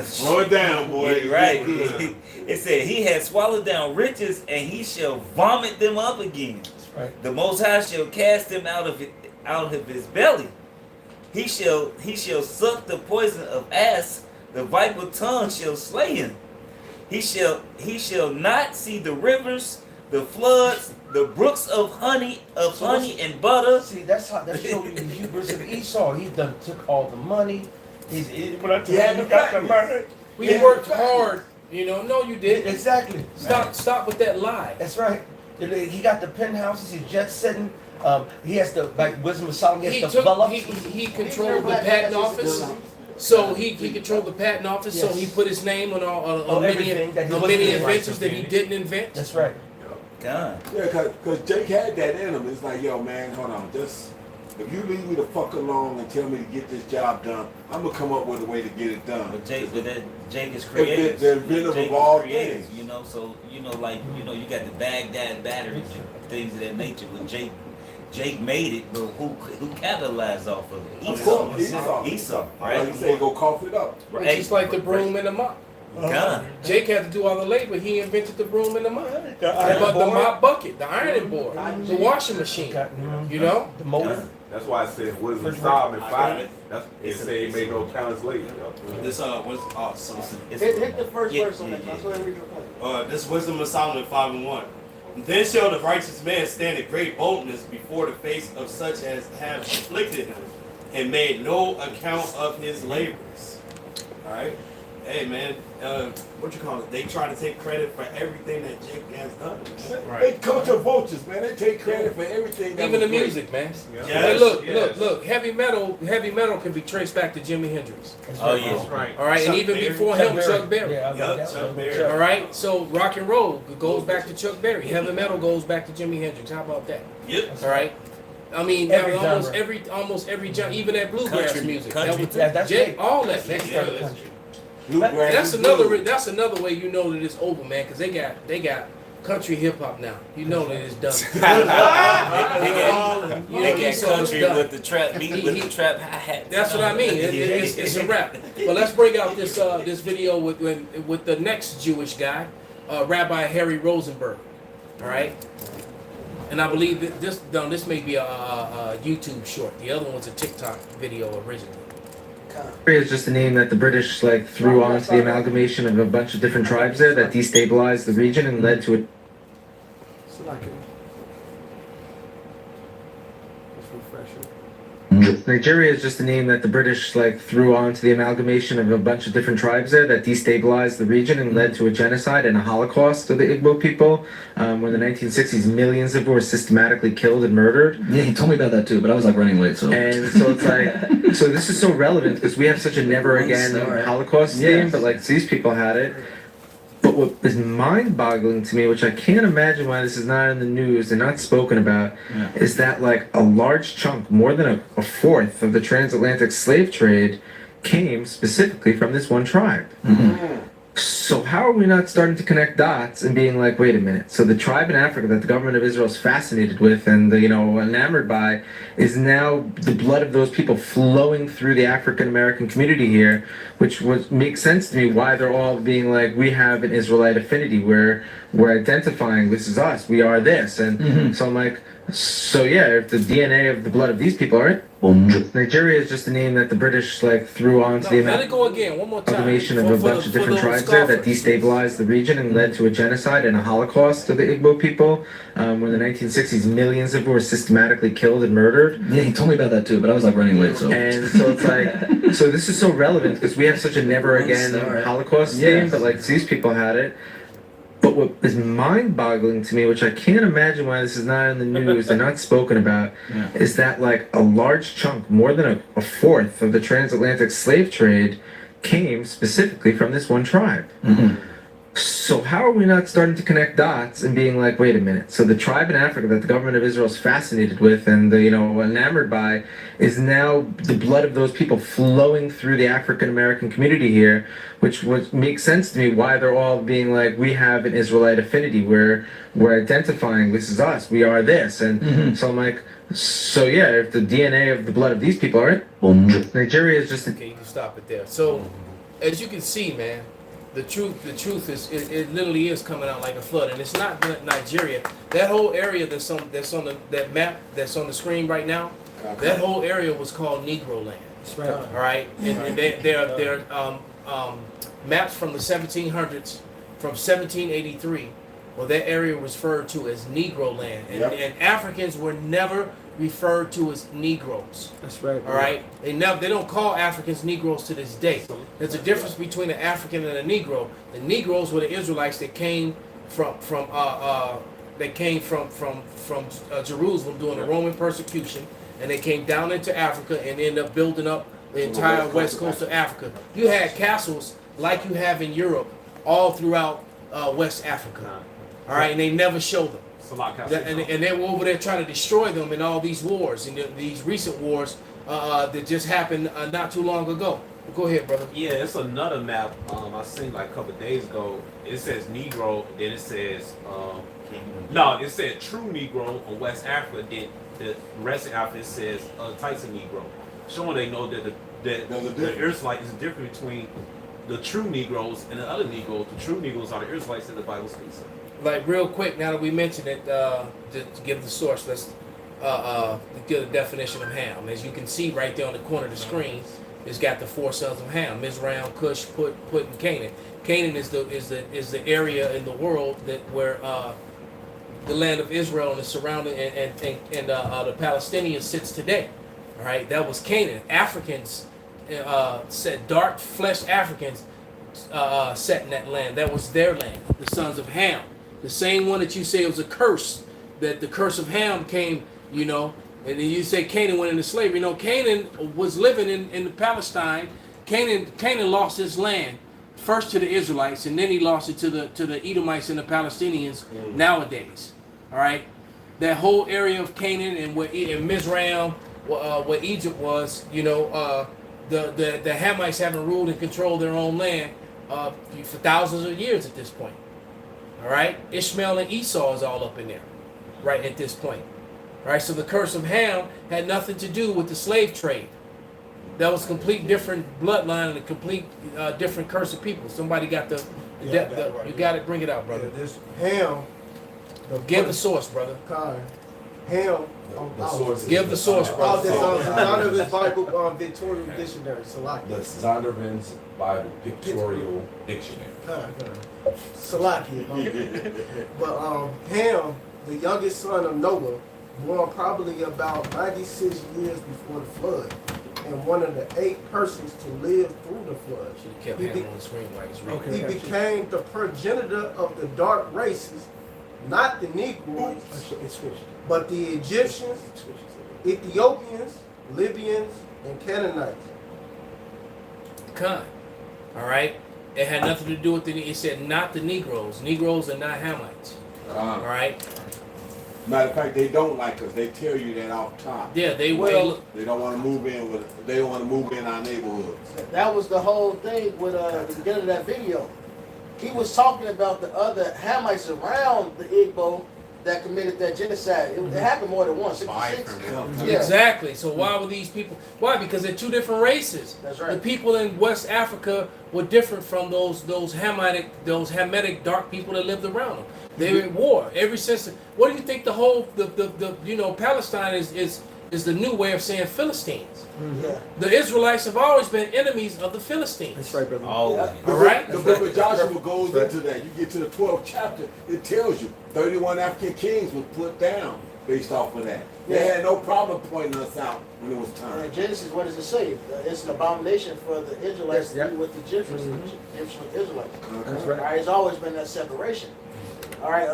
Slow it down, boy. Yeah, right. It said he has swallowed down riches, and he shall vomit them up again. That's right. The Most High shall cast them out of his belly. He shall suck the poison of ass. The viper tongue shall slay him. He shall not see the rivers, the floods, the brooks of honey and butter. See, that's showing you the hubris of Esau. He done took all the money. When I tell He had you the got the facts. money. We worked hard. You know, no, you didn't. Exactly. Stop with that lie. That's right. He got the penthouses. He's jet setting. He has to, like Wisdom of Solomon, he has to develop. He controlled the patent office. So he controlled the patent office. So he put his name on everything that he wasn't many in inventions that he didn't invent. That's right. God. Yeah, cause Jake had that in him. It's like, yo, man, hold on. Just if you leave me the fuck alone and tell me to get this job done, I'm gonna come up with a way to get it done. But Jake is creative. The inventor of all things. You know, so you got the Baghdad batteries and things of that nature. But Jake made it, but who capitalized off of it? Of course, Esau, Right? right? You say go cough it up. Right. It's just like the broom and the mop. God. Jake had to do all the labor. He invented the broom and the mop. The iron But the board. mop bucket, the ironing board, the washing machine. You know? The motor. That's why I said Wisdom of Solomon 5. It said he made no talents later. This Hit the first Yeah, verse on that. yeah, That's what I read your point. this Wisdom of Solomon 5:1. Then shall the righteous man stand in great boldness before the face of such as have afflicted him, and made no account of his labors. All right, hey man, what you call it? They try to take credit for everything that Jake has done. They culture vultures, man. They take credit for everything. That Even was the great. music, man. Yes, Hey, look. yes. Heavy metal can be traced back to Jimi Hendrix. Oh yeah. Right. All right, and Chuck even Berry. before him, Chuck Berry. Yeah, I like Yup, that Chuck one. Berry. All right, so rock and roll goes back to Chuck Berry. Heavy metal goes back to Jimi Hendrix. How about that? Yep. All right. I mean, Every almost genre. every genre, even that bluegrass Country, music. country. That was, Yeah, that's Jake, right. all that. That's Man. part of the country. Bluegrass That's is another. good. That's another way you know that it's over, man. Because they got country hip hop now. You know that it's done. You know, They get so it's country done. with the trap beat with the trap hi hat. That's what I mean. It's a wrap. Well, let's bring out this video with the next Jewish guy, Rabbi Harry Rosenberg. All right. And I believe that this may be a YouTube short. The other one's a TikTok video originally. Is just a name that the British threw onto the amalgamation of a bunch of different tribes there that destabilized the region and led to a Nigeria is just a name that the British threw onto the amalgamation of a bunch of different tribes there that destabilized the region and led to a genocide and a Holocaust of the Igbo people. When in the 1960s, millions of them were systematically killed and murdered. Yeah, he told me about that too, but I was running late, so. And so it's so this is so relevant because we have such a never again Holocaust theme, but these people had it. But what is mind-boggling to me, which I can't imagine why this is not in the news and not spoken about, is that a large chunk, more than a fourth of the transatlantic slave trade came specifically from this one tribe. Mm-hmm. So how are we not starting to connect dots and being like, wait a minute? So the tribe in Africa that the government of Israel is fascinated with and enamored by is now the blood of those people flowing through the African American community here, which makes sense to me why they're all being like, we have an Israelite affinity. We're identifying this is us. We are this. And so I'm like, so yeah, if the DNA of the blood of these people are it, Nigeria is just a name that the British threw onto the let it go again one more time. amalgamation of a bunch of different tribes there that destabilized the region and led to a genocide and a Holocaust of the Igbo people. When in the 1960s, millions of them were systematically killed and murdered. Yeah, he told me about that too, but I was like running late, so. And so it's like, so this is so relevant because we have such a never again Holocaust theme, but these people had it. But what is mind-boggling to me, which I can't imagine why this is not in the news and not spoken about, is that a large chunk, more than a fourth of the transatlantic slave trade came specifically from this one tribe. So how are we not starting to connect dots and being like, wait a minute? So the tribe in Africa that the government of Israel is fascinated with and enamored by is now the blood of those people flowing through the African American community here, which makes sense to me why they're all being like, we have an Israelite affinity. We're identifying this is us. We are this. And so I'm like, so yeah, if the DNA of the blood of these people are it, Nigeria is just. Okay, you can stop it there. So as you can see, man. The truth is, it literally is coming out like a flood, and it's not Nigeria. That whole area that's on that map that's on the screen right now, that whole area was called Negro Land. That's right. All right, and they're maps from the 1700s, from 1783. Well, that area was referred to as Negro Land, and Africans were never referred to as Negroes. That's right. All right, they don't call Africans Negroes to this day. There's a difference between an African and a Negro. The Negroes were the Israelites that came from Jerusalem during the Roman persecution, and they came down into Africa and ended up building up the entire west coast of Africa. You had castles like you have in Europe all throughout West Africa. All right, and they never showed them. And they were over there trying to destroy them in all these wars, and these recent wars that just happened not too long ago. Go ahead, brother. Yeah, it's another map I seen like a couple of days ago. It says Negro, then it says it said True Negro on West Africa. Then the rest of Africa says types of Negro, showing they know that the Israelites is different between the true Negroes and the other Negroes. The true Negroes are the Israelites that the Bible speaks of. Like real quick, now that we mentioned it, to give the source, let's give a definition of Ham. As you can see right there on the corner of the screen, it's got the four sons of Ham: Mizraim, Cush, Put, and Canaan. Canaan is the area in the world where the land of Israel and the surrounding and the Palestinians sits today. All right, that was Canaan. Africans, said dark-fleshed Africans, sat in that land. That was their land. The sons of Ham. The same one that you say was a curse, that the curse of Ham came, and then you say Canaan went into slavery. Canaan was living in Palestine. Canaan lost his land first to the Israelites, and then he lost it to the Edomites and the Palestinians nowadays. All right, that whole area of Canaan and Mizraim, where Egypt was, the Hamites haven't ruled and controlled their own land for thousands of years at this point. All right, Ishmael and Esau is all up in there, right at this point. All right, so the curse of Ham had nothing to do with the slave trade. That was a complete different bloodline and a complete different curse of people. Somebody got you got it. Bring it out, brother. Yeah, this Ham. Give the source, brother. Ham. Give the source, brother. Zondervan's Bible Victorial Dictionary, Salaki. The Zondervan's Bible Pictorial Dictionary. Salaki. But Ham, the youngest son of Noah, born probably about 96 years before the flood, and one of the 8 persons to live through the flood. He became the progenitor of the dark races, not the Negroes, but the Egyptians, Ethiopians, Libyans, and Canaanites. All right? It had nothing to do with it said not the Negroes. Negroes are not Hamites. All right? Matter of fact, they don't like us. They tell you that off top. Yeah, they will. They don't want to move in They don't want to move in our neighborhoods. That was the whole thing with the beginning of that video. he was talking about the other Hamites around the Igbo that committed that genocide. It happened more than once. 66. Yeah. Exactly. So why were these people? Why? Because they're two different races. That's right. The people in West Africa were different from those Hamitic dark people that lived around them. They were at war ever since. What do you think the whole Palestine is the new way of saying Philistines? Yeah. The Israelites have always been enemies of the Philistines. That's right, brother. Always. All right. The book of Joshua goes into that. You get to the 12th chapter, it tells you 31 African kings was put down based off of that. They had no problem pointing us out when it was time. In Genesis, what does it say? It's an abomination for the Israelites to be with the Egyptians, Egyptians with Israelites. That's All right. right, it's always been that separation. All right,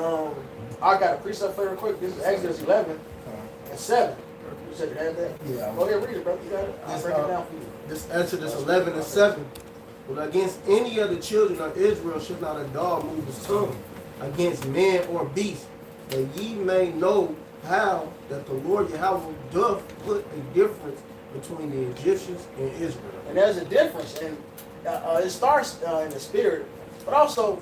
I got a precept for it real quick. This is Exodus 11 and 7. You said you had that? Yeah. Go ahead, read it, brother. You got it? I'll break it down for you. This Exodus 11 and 7. But against any of the children of Israel should not a dog move his tongue against man or beast, that ye may know how that the Lord Yahweh doth put a difference between the Egyptians and Israel. And there's a difference, and it starts in the spirit, but also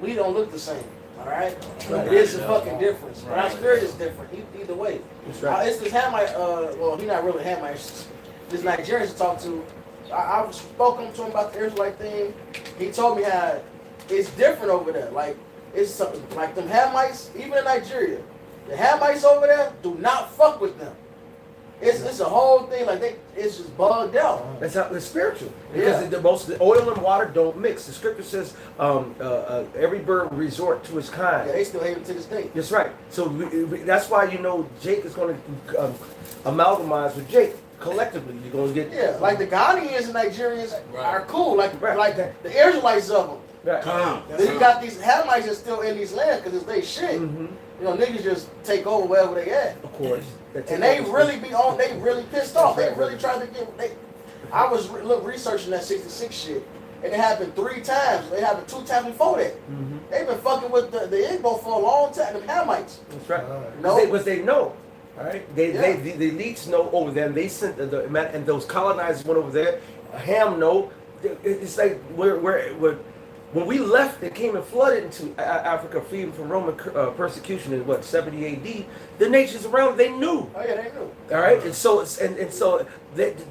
we don't look the same. All right, it is a fucking difference. But our spirit is different. Either way, That's right. it's this Hamite. Well, he's not really Hamite. This Nigerian to talk to. I spoken to him about the Israelite thing. He told me how it's different over there. Like it's something like them Hamites, even in Nigeria. The Hamites over there do not fuck with them. It's a whole thing. Like it's just bugged out. That's how it's spiritual. Because the oil and water don't mix. The scripture says every bird will resort to its kind. Yeah, they still hate it to this day. That's right. So that's why Jake is going to amalgamize with Jake collectively. You're going to get like the Ghanaians and Nigerians are cool. Like Right. the Israelites of them. Right. Then you got these Hamites that's still in these lands because it's they shit. You know, niggas just take over wherever they at. Of course. And they really be on. They really pissed off. They really tried to get. I was researching that 66 shit, and it happened 3 times. It happened 2 times before that. They've been fucking with the Igbo for a long time. The Hamites. That's right. No. Because they know. All right. The elites know over there. And they sent and those colonizers went over there. Ham know. It's like we're when we left, they came and flooded into Africa, freedom from Roman persecution in 70 AD. The nations around, they knew. Oh yeah, they knew. All right, and so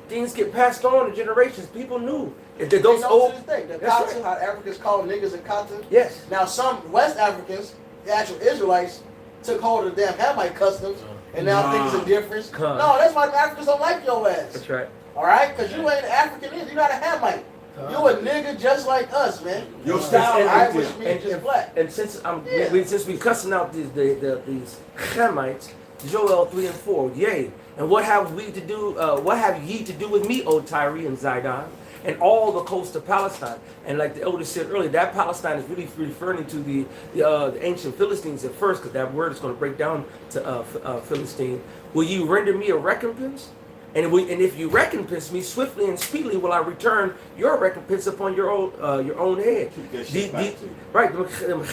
things get passed on to generations. People knew. Those old thing. The That's Kata, right. how Africans call niggas and Kata. Yes. Now some West Africans, the actual Israelites, took hold of the damn Hamite customs, and now things are different. No, that's why the Africans don't like your ass. That's right. All right, because you ain't African either. You're not a Hamite. You a nigga just like us, man. Your style, I which means just black. And since since we cussing out these Hamites, Joel 3 and 4, yea. And what have we to do? What have ye to do with me, O Tyre and Zidon, and all the coast of Palestine? And like the elder said earlier, that Palestine is really referring to the ancient Philistines at first, because that word is going to break down to Philistine. Will you render me a recompense? And if you recompense me swiftly and speedily, will I return your recompense upon your own head? Right, the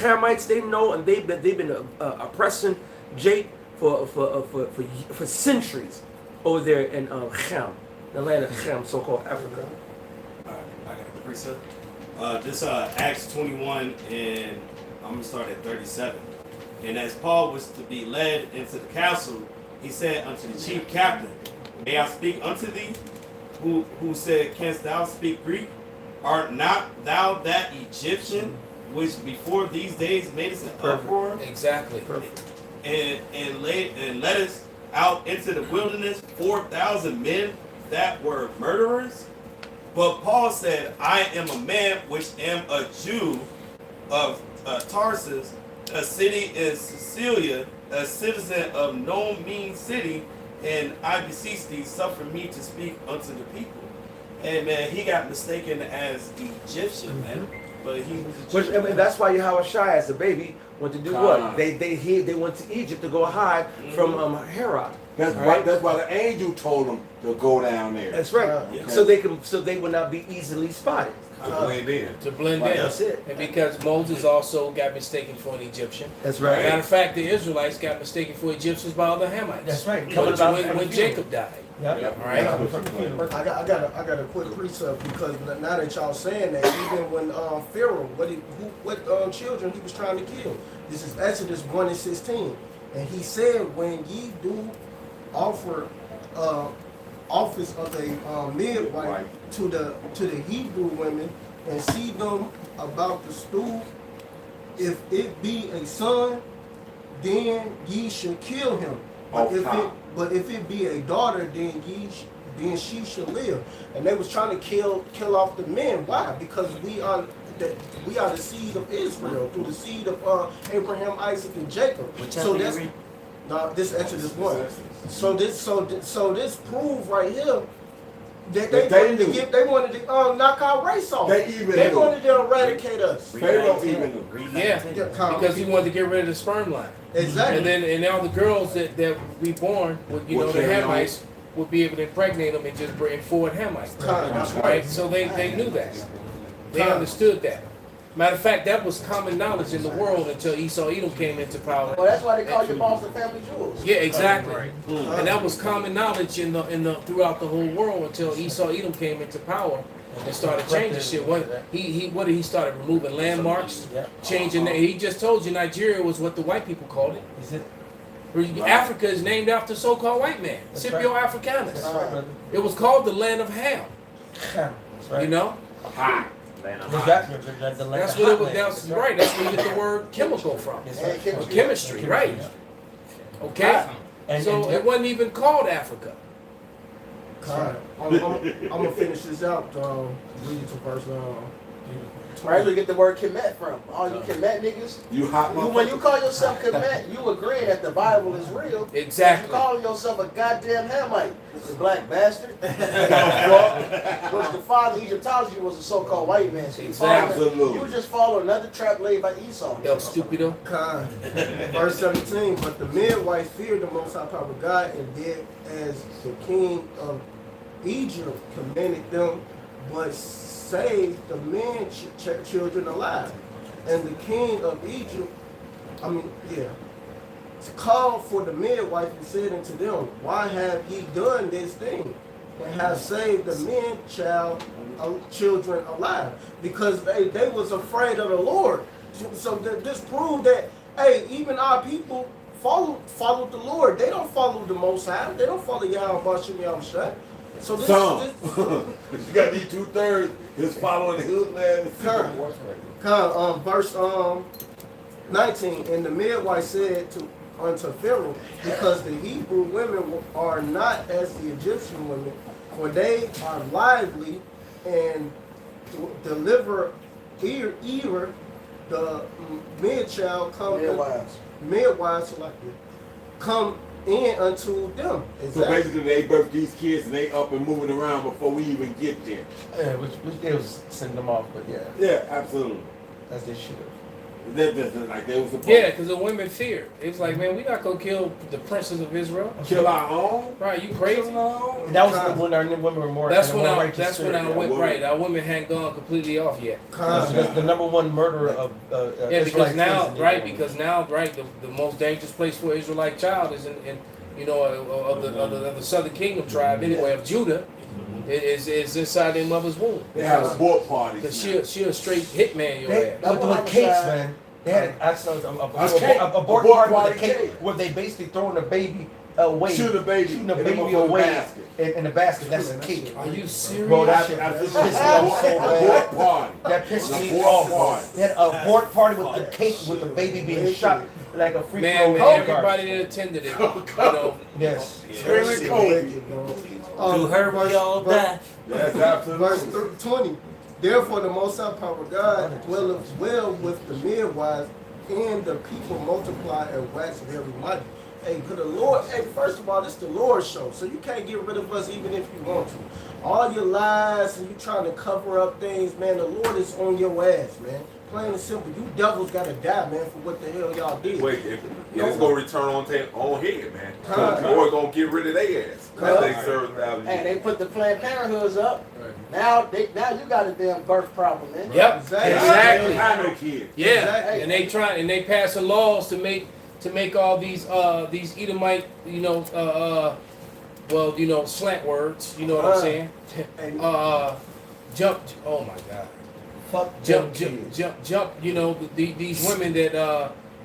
Hamites, they know, and they've been oppressing Jake for centuries over there in Ham, the land of Ham, so-called Africa. I got the precept. This Acts 21, and I'm gonna start at 37. And as Paul was to be led into the castle, he said unto the chief captain, "May I speak unto thee?" Who said, "Canst thou speak Greek? Art not thou that Egyptian which before these days made us an uproar?" Exactly. And led us out into the wilderness 4,000 men that were murderers. But Paul said, "I am a man which am a Jew of Tarsus, a city in Sicilia, a citizen of no mean city, and I beseech thee, suffer me to speak unto the people." And man, he got mistaken as Egyptian, man. But he was a Jew. And that's why Yahweh Shai, as a baby, went to do what? They went to Egypt to go hide from Herod. That's right. That's why the angel told them to go down there. That's right. So they would not be easily spotted. To blend in. To blend Right, in. that's it. And because Moses also got mistaken for an Egyptian. That's right. Matter of fact, the Israelites got mistaken for Egyptians by other Hamites. That's right. When, Coming about when, from when the Jacob died. Yeah. All right. I got a quick precept because now that y'all saying that, even when Pharaoh, what children he was trying to kill. This is Exodus 1:16, and he said, "When ye do offer office of a midwife to the Hebrew women, and see them about the stool, if it be a son, then ye should kill him. But if it be a daughter, then she shall live." And they was trying to kill off the men. Why? Because we are the seed of Israel through the seed of Abraham, Isaac, and Jacob. So that's this Exodus 1. So this prove right here that they wanted to knock our race off. They wanted to eradicate us. Pharaoh even agreed. Yeah, because he wanted to get rid of the sperm line. Exactly. And all the girls that we born with, the Hamites, would be able to impregnate them and just bring forward Hamites. Right? So they knew that. They understood that. Matter of fact, that was common knowledge in the world until Esau Edom came into power. Well, that's why they call your boss the family jewels. Yeah, exactly. And that was common knowledge in the throughout the whole world until Esau Edom came into power and started changing shit. What he started removing landmarks, changing. He just told you Nigeria was what the white people called it. Is it? Africa is named after so-called white man, Scipio Africanus. It was called the land of Ham. You know. That's what it was. That's right. That's where you get the word chemical from. Or chemistry, right? Okay. So it wasn't even called Africa. I'm gonna finish this out. Read it to verse. Where do you get the word Kemet from? All you Kemet niggas? When you call yourself Kemet, you agree that the Bible is real. Exactly. You call yourself a goddamn Hamite, you black bastard. Which the father Egyptology was a so-called white man. So you just follow another trap laid by Esau. El Stupido. Verse 17. But the midwife feared the Most High Power God and did as the king of Egypt commanded them, but saved the men children alive. And the king of Egypt, called for the midwife and said unto them, why have ye done this thing and have saved the men children alive? Because they was afraid of the Lord. So this proved that, hey, even our people followed the Lord. They don't follow the Most High. They don't follow Yahweh Bashim Yahushua. So this you got these 2/3 is following the hood man. Verse 19. And the midwife said unto Pharaoh, because the Hebrew women are not as the Egyptian women, for they are lively and deliver either the midchild midwives come in unto them. Exactly. So basically they birth these kids and they up and moving around before we even get there. Yeah, which they was sending them off, but yeah. Yeah, absolutely. As they should have. Like they was supposed to. Yeah, because the women feared. It's like, man, we not gonna kill the princes of Israel. Kill our own? Right, you crazy? And that was when our women were more. That's when our women hadn't gone completely off yet. That's the number one murderer of because now, the most dangerous place for an Israelite child is in of the southern kingdom tribe anyway of Judah. Is inside their mother's womb. They have abort parties. Because she a straight hitman, your ass. With cakes, man. They had a abort party with a cake where they basically throwing the baby away. Shooting the baby away in the basket. That's a cake. Are you serious? Bro, that pisses me off so bad. That pisses me off. They had an abort party with the cake with the baby being shot like a free throw. Man, everybody that attended it, Yes. Really cold. To her we all die. Yes, absolutely. Verse 20. Therefore the Most High Power God dwelleth well with the midwives, and the people multiply and wax very mighty. Hey, for the Lord, first of all, this is the Lord's show, so you can't get rid of us even if you want to. All your lies and you trying to cover up things, man, the Lord is on your ass, man. Plain and simple. You devils gotta die, man, for what the hell y'all did. Wait, it's gonna return on head, man. Huh. Or gonna get rid of their ass. Huh. They serve 1,000 Hey, years. they put the Planned Parenthoods up. Now you got a damn birth problem, man. Yep, exactly. I no kids. Yeah, Exactly. and they passing laws to make all these Edomite, slant words. You know what I'm saying? Jump. Oh my God. Fuck Jump. them kids. You know, these women that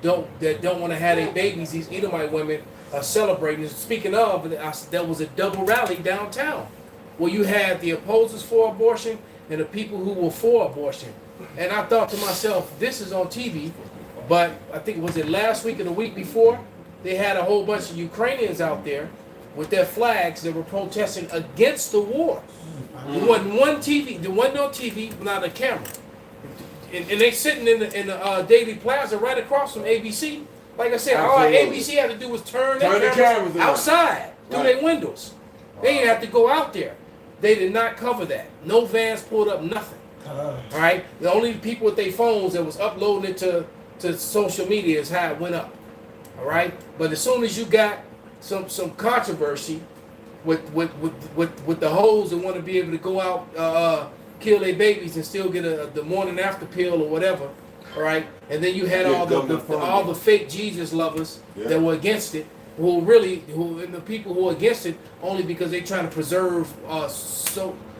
don't want to have their babies. These Edomite women are celebrating. Speaking of, there was a double rally downtown where you had the opposers for abortion and the people who were for abortion. And I thought to myself, this is on TV, but I think was it last week or the week before? They had a whole bunch of Ukrainians out there with their flags that were protesting against the war. There wasn't one TV, there wasn't no TV, not a camera. And they sitting in the Daily Plaza right across from ABC. Like I said, all Absolutely. ABC had to do was turn Turn their the cameras cameras on. outside through Right. their windows. They didn't have to go out there. They did not cover that. No vans pulled up, nothing. All right. The only people with their phones that was uploading it to social media is how it went up. All right. But as soon as you got some controversy with the hoes that want to be able to go out kill their babies and still get the morning after pill or whatever, all right. And then you had Yeah, all government the fake Jesus lovers Yeah. that were against it, and the people who are against it only because they're trying to preserve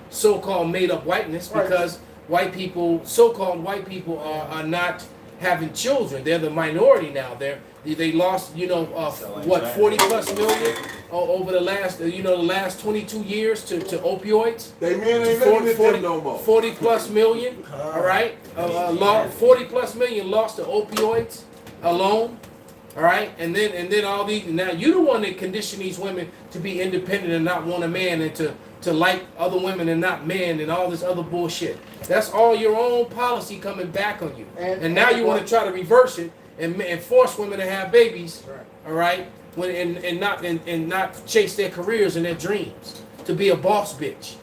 so-called made-up whiteness, because white people, so-called white people, are not having children. They're the minority now. They lost, 40 plus million over the last 22 years to opioids. They men ain't looking at them no more. 40 plus million, all right? 40 plus million lost to opioids alone, all right? And then all these, now you the one that condition these women to be independent and not want a man, and to like other women and not men, and all this other bullshit. That's all your own policy coming back on you. And now you want to try to reverse it and force women to have babies, all right? And not chase their careers and their dreams to be a boss bitch.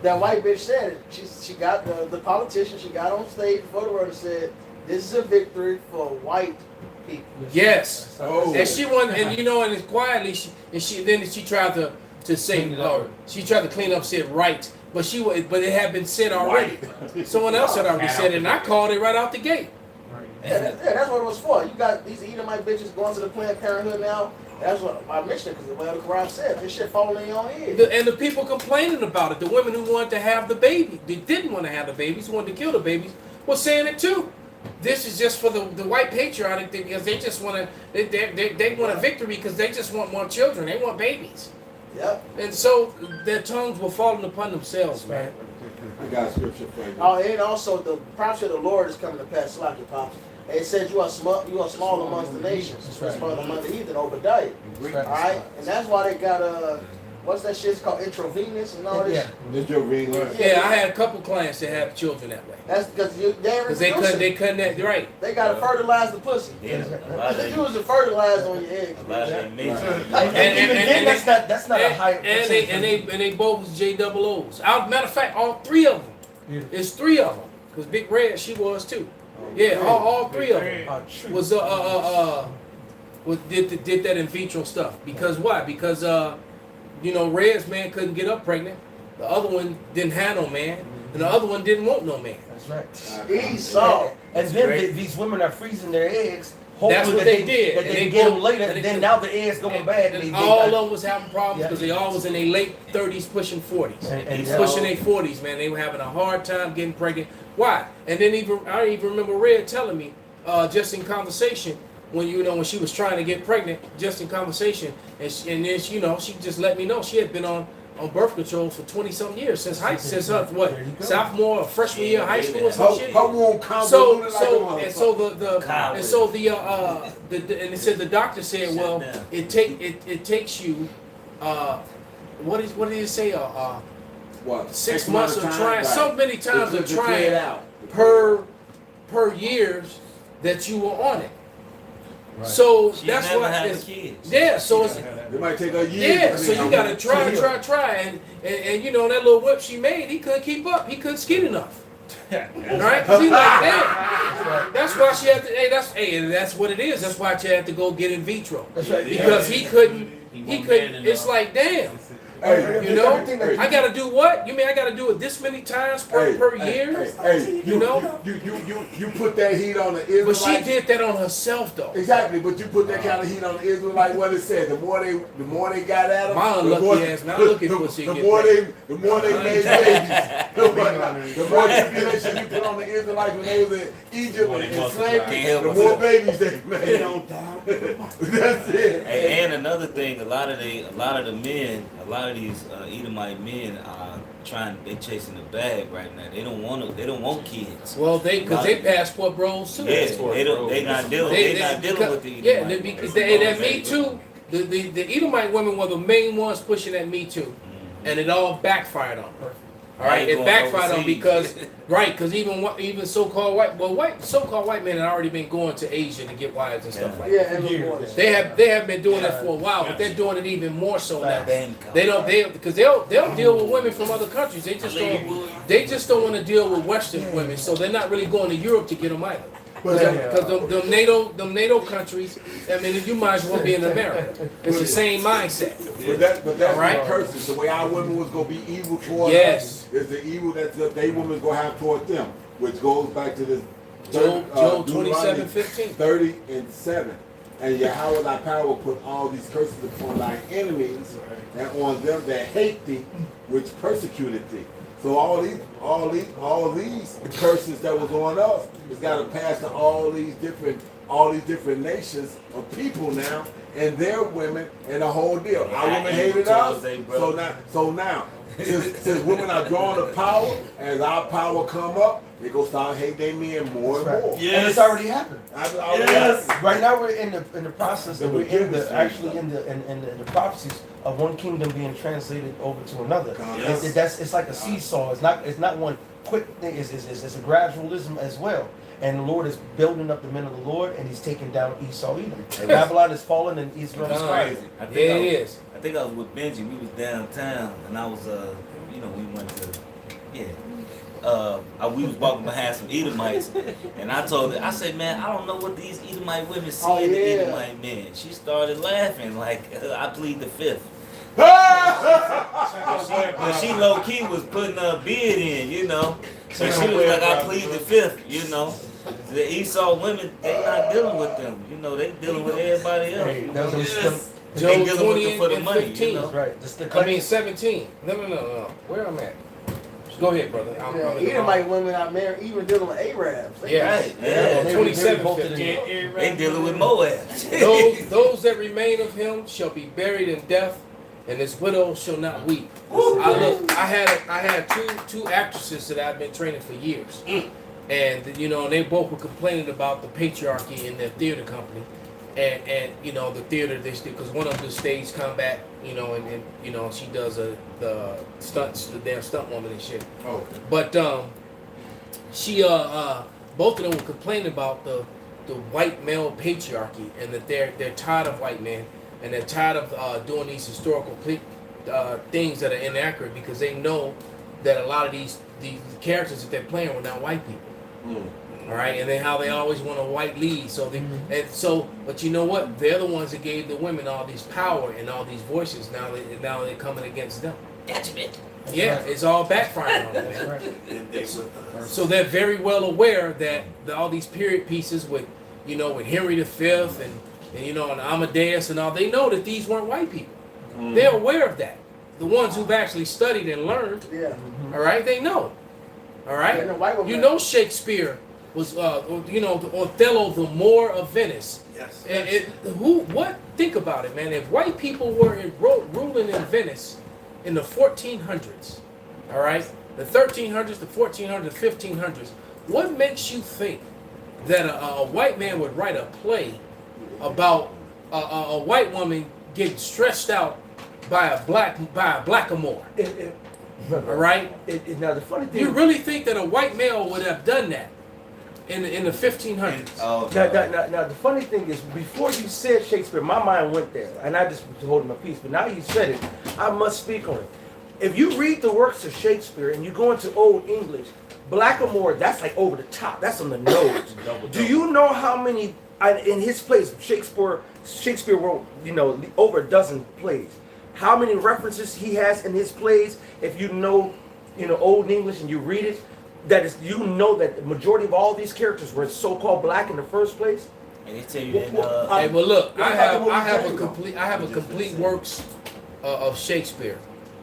That white bitch said it. She got the politician. She got on stage before the world and said, "This is a victory for white people." Yes. Oh. And she won, and quietly she tried to say, she tried to clean up, said right, but it had been said already. Someone else had already said it, and I called it right out the gate. Yeah, that's what it was for. You got these Edomite bitches going to the Planned Parenthood now. That's what I mentioned, because the Quran said this shit falling in your head. And the people complaining about it, the women who wanted to have the baby, they didn't want to have the babies, who wanted to kill the babies, were saying it too. This is just for the white patriotic thing, because they just want they want a victory because they just want more children. They want babies. Yep. And so their tongues were falling upon themselves, man. I got scripture for you. Oh, and also the prophecy of the Lord is coming to pass. Like your pops. It says you are small amongst the nations, small among the heathen. Obadiah. All right, and that's why they got what's that shit called, intravenous and all this. Yeah, I had a couple clients that have children that way. That's because they couldn't right. They gotta fertilize the pussy. Yeah, You was to fertilize on your eggs. And that's not a high percentage. And they both was JOOs. Matter of fact, all three of them. It's three of them. Because Big Red, she was too. Yeah, all three of them was did that in vitro stuff. Because why? Because Red's man couldn't get up pregnant. The other one didn't have no man, and the other one didn't want no man. That's right. Esau. And then these women are freezing their eggs. That's what they did. That they get them later, and then now the eggs going bad. And all of them was having problems because they all was in their late 30s, pushing 40s. And pushing their 40s, man. They were having a hard time getting pregnant. Why? And then I even remember Red telling me, just in conversation, when she was trying to get pregnant, just in conversation, and then she just let me know she had been on birth control for 20-something years since her sophomore or freshman year of high school or some shit. And it said the doctor said, well, it takes you what did it say? 6 months of trying, so many times of trying per years that you were on it. Right. So she that's never what had it's. the kids. Yeah, so it's. It might take a year. Yeah, so you gotta try, and that little whip she made, he couldn't keep up. He couldn't skid enough. Right? 'Cause he's like, damn. That's why she had to. And that's what it is. That's why she had to go get in vitro. That's right. Because he couldn't. He couldn't. It's like, damn. You know, I gotta do what? You mean I gotta do it this many times per year? You know? You put that heat on the Israelites. But she did that on herself though. Exactly, but you put that kind of heat on the Israelites. What it said, the more they got at them, My unlucky ass, man. I look at pussy. the more they made babies. The more tribulation you put on the Israelites when they was in Egypt and in slavery, the more babies they made. That's it. Hey, and another thing, a lot of the men, a lot of these Edomite men are they chasing the bag right now. They don't want kids. Well, because they passport bros too. Yeah, they not dealing with the Edomite. Yeah, because that Me Too, the Edomite women were the main ones pushing that Me Too, and it all backfired on her. All right, it backfired on because even so-called white men had already been going to Asia to get wives and stuff like that. Yeah, They have been doing that for a while, but they're doing it even more so now. Because they'll deal with women from other countries. They just don't want to deal with Western women, so they're not really going to Europe to get them either. Because them NATO countries, I mean, you might as well be in America. It's the same mindset. But that's right? the curses. The way our women was going to be evil towards us is the evil that they women going to have toward them, which goes back to this Job 27:15. 30 and 7. And Yahweh thy power will put all these curses upon thy enemies and on them that hate thee, which persecuted thee. So all these curses that was on us, it's got to pass to all these different nations of people now, and their women, and the whole deal. Our women hated us, so now, since women are drawing the power, as our power come up, they go start hating their men more and more. Yes. And it's already happened. Right now we're in the process that we're in the prophecies of one kingdom being translated over to another. It's like a seesaw. It's not one quick thing. It's a gradualism as well. And the Lord is building up the men of the Lord, and He's taking down Esau Edom. Babylon is fallen, and Israel is rising. I think I was with Benji. We was downtown, and I was, we went to, we was walking behind some Edomites, and I said, man, I don't know what these Edomite women see in the Edomite men. She started laughing like, I plead the fifth. But she low key was putting her beard in, So she was like, I plead the fifth, The Esau women, they not dealing with them, they dealing with everybody else. Job 20 for the and money, 15. I mean 17. No. Where I'm at? Go ahead, brother. Edomite women out there even dealing with Arabs. Yeah. 27:15. They dealing with Moab. Those that remain of him shall be buried in death, and his widow shall not weep. I had two actresses that I've been training for years, and they both were complaining about the patriarchy in their theater company, and the theater because one of them does stage combat, and she does the stunts, the damn stunt woman and shit. Oh. But she both of them were complaining about the white male patriarchy, and that they're tired of white men. And they're tired of doing these historical things that are inaccurate because they know that a lot of these characters that they're playing were not white people. All right, and then how they always want a white lead. But you know what? They're the ones that gave the women all these power and all these voices. Now they're coming against them. Yeah, it's all backfiring on them. So they're very well aware that all these period pieces with Henry V and Amadeus and all, they know that these weren't white people. They're aware of that. The ones who've actually studied and learned. Yeah. All right, they know. All right. Shakespeare was, Othello, the Moor of Venice. Yes. And think about it, man. If white people were ruling in Venice in the 1400s, all right, the 1300s, the 1400s, the 1500s, what makes you think that a white man would write a play about a white woman getting stressed out by a blackamoor? All right. Now the funny thing, you really think that a white male would have done that in the 1500s? Now the funny thing is, before you said Shakespeare, my mind went there, and I just was holding my peace. But now you said it, I must speak on it. If you read the works of Shakespeare and you go into Old English, Blackamoor, that's like over the top. That's on the nose. Double, Do you know how many in his plays Shakespeare wrote, over a dozen plays. How many references he has in his plays? If you know Old English and you read it, that is, that the majority of all these characters were so-called black in the first place. And they tell you that. Hey, well, look, I have a Django? complete works of Shakespeare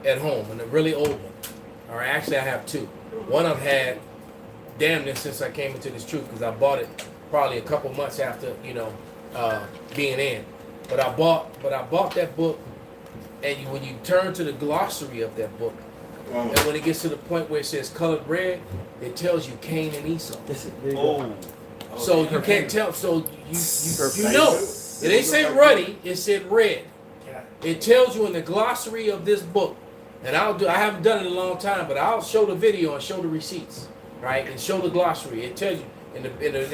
at home, and a really old one. All right, actually, I have two. One I've had damn near since I came into this truth, because I bought it probably a couple months after being in. But I bought that book, and when you turn to the glossary of that book, and when it gets to the point where it says colored red, it tells you Cain and Esau. So you can't tell. So you know it ain't say ruddy. It said red. It tells you in the glossary of this book, and I haven't done it in a long time, but I'll show the video and show the receipts, right, and show the glossary. It tells you in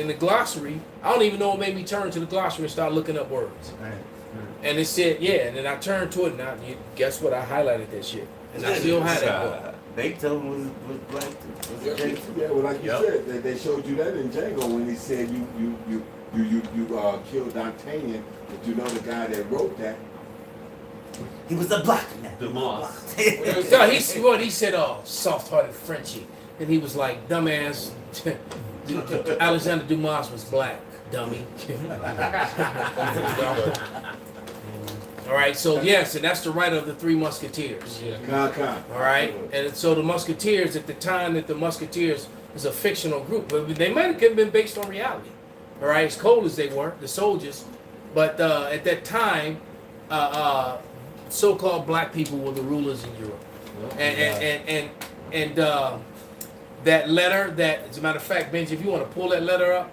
the glossary. I don't even know what made me turn to the glossary and start looking up words. And it said, and then I turned to it, and guess what? I highlighted that shit, and I still have that book. They told him was black too. Yeah, well, like you said, they showed you that in Django when he said you killed D'Artagnan, but you know the guy that wrote that. He was a black man. Dumas. He said, soft-hearted Frenchie, and he was like, dumbass. Alexander Dumas was black, dummy. All right, so yes, and that's the writer of the Three Musketeers. All right, and so the Musketeers, at the time that the Musketeers is a fictional group, but they might have been based on reality. All right, as cold as they were, the soldiers, but at that time, so-called black people were the rulers in Europe, and that letter. That, as a matter of fact, Benji, if you want to pull that letter up,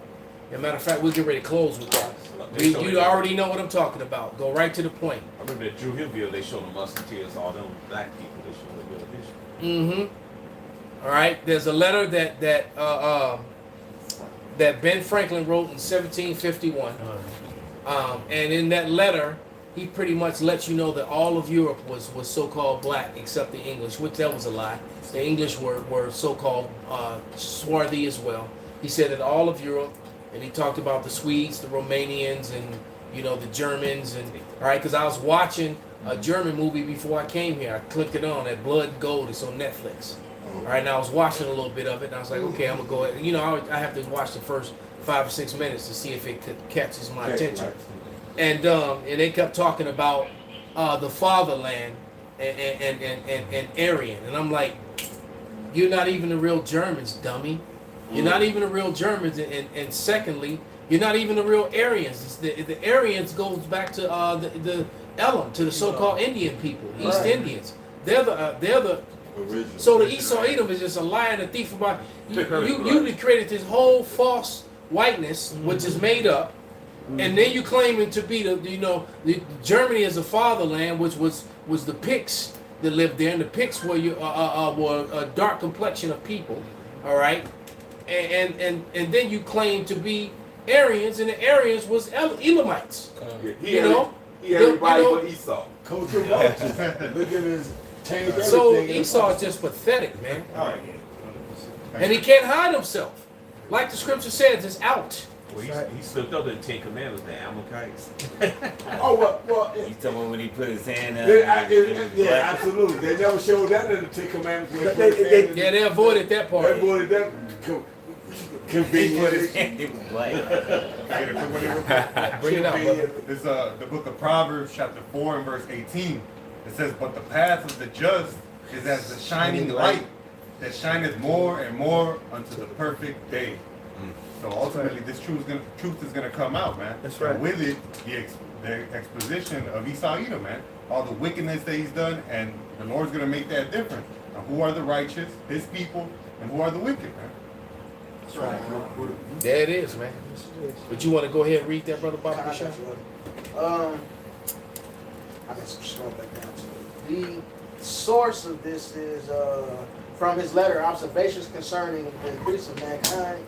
as a matter of fact, we'll get ready to close with that. You already know what I'm talking about. Go right to the point. I remember at Drew Hillville, they showed the Musketeers, all them black people, they showed the vision. Mm-hmm. All right. There's a letter that Ben Franklin wrote in 1751, and in that letter, he pretty much lets you know that all of Europe was so-called black except the English, which that was a lie. The English were so-called swarthy as well. He said that all of Europe. And he talked about the Swedes, the Romanians, and the Germans, and all right, because I was watching a German movie before I came here. I clicked it on that Blood and Gold. It's on Netflix. All right, and I was watching a little bit of it, and I was like, okay, I'm gonna go ahead. I have to watch the first 5 or 6 minutes to see if it catches my attention. And they kept talking about the fatherland and Aryan, and I'm like, you're not even the real Germans, dummy. You're not even the real Germans, and secondly, you're not even the real Aryans. The Aryans goes back to the Elam, to the so-called Indian people, East Indians. They're the original. So the Esau Edom is just a liar and a thief about you created this whole false whiteness, which is made up, and then you claiming to be the Germany as a fatherland, which was the Picts that lived there, and the Picts were a dark complexion of people. All right. And then you claim to be Aryans, and the Aryans was Elamites. He everybody but Esau. Culture vultures. Look at his change. So Esau is just pathetic, man. And he can't hide himself. Like the scripture says, it's out. Well, he slipped up in the Ten Commandments, the Amalekites. Well, you talking about when he put his hand up? Yeah, absolutely. They never showed that in the Ten Commandments. They avoided that part. They avoided that. Convenient. Bring it out, brother. This the book of Proverbs, chapter 4 and verse 18. It says, "But the path of the just is as the shining light that shineth more and more unto the perfect day." So ultimately, this truth is gonna come out, man. That's right. And with it, the exposition of Esau Edom, man, all the wickedness that he's done, and the Lord's gonna make that difference. Now, who are the righteous, His people, and who are the wicked, man? That's right. There it is, man. But you want to go ahead and read that, Brother Bob? I got some stuff back down to it. The source of this is from his letter, Observations Concerning the Increase of Mankind.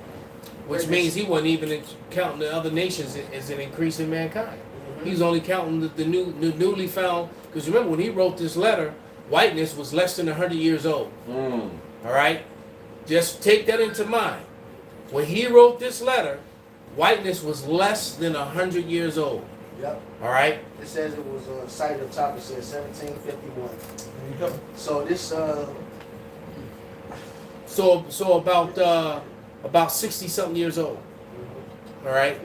Which means he wasn't even counting the other nations as an increase in mankind. He was only counting the newly found. Because remember, when he wrote this letter, whiteness was less than 100 years old. All right? Just take that into mind. When he wrote this letter, whiteness was less than 100 years old. Yep. All right. It says it was cited at the top. It says 1751. There you go. So this So about 60 something years old. All right.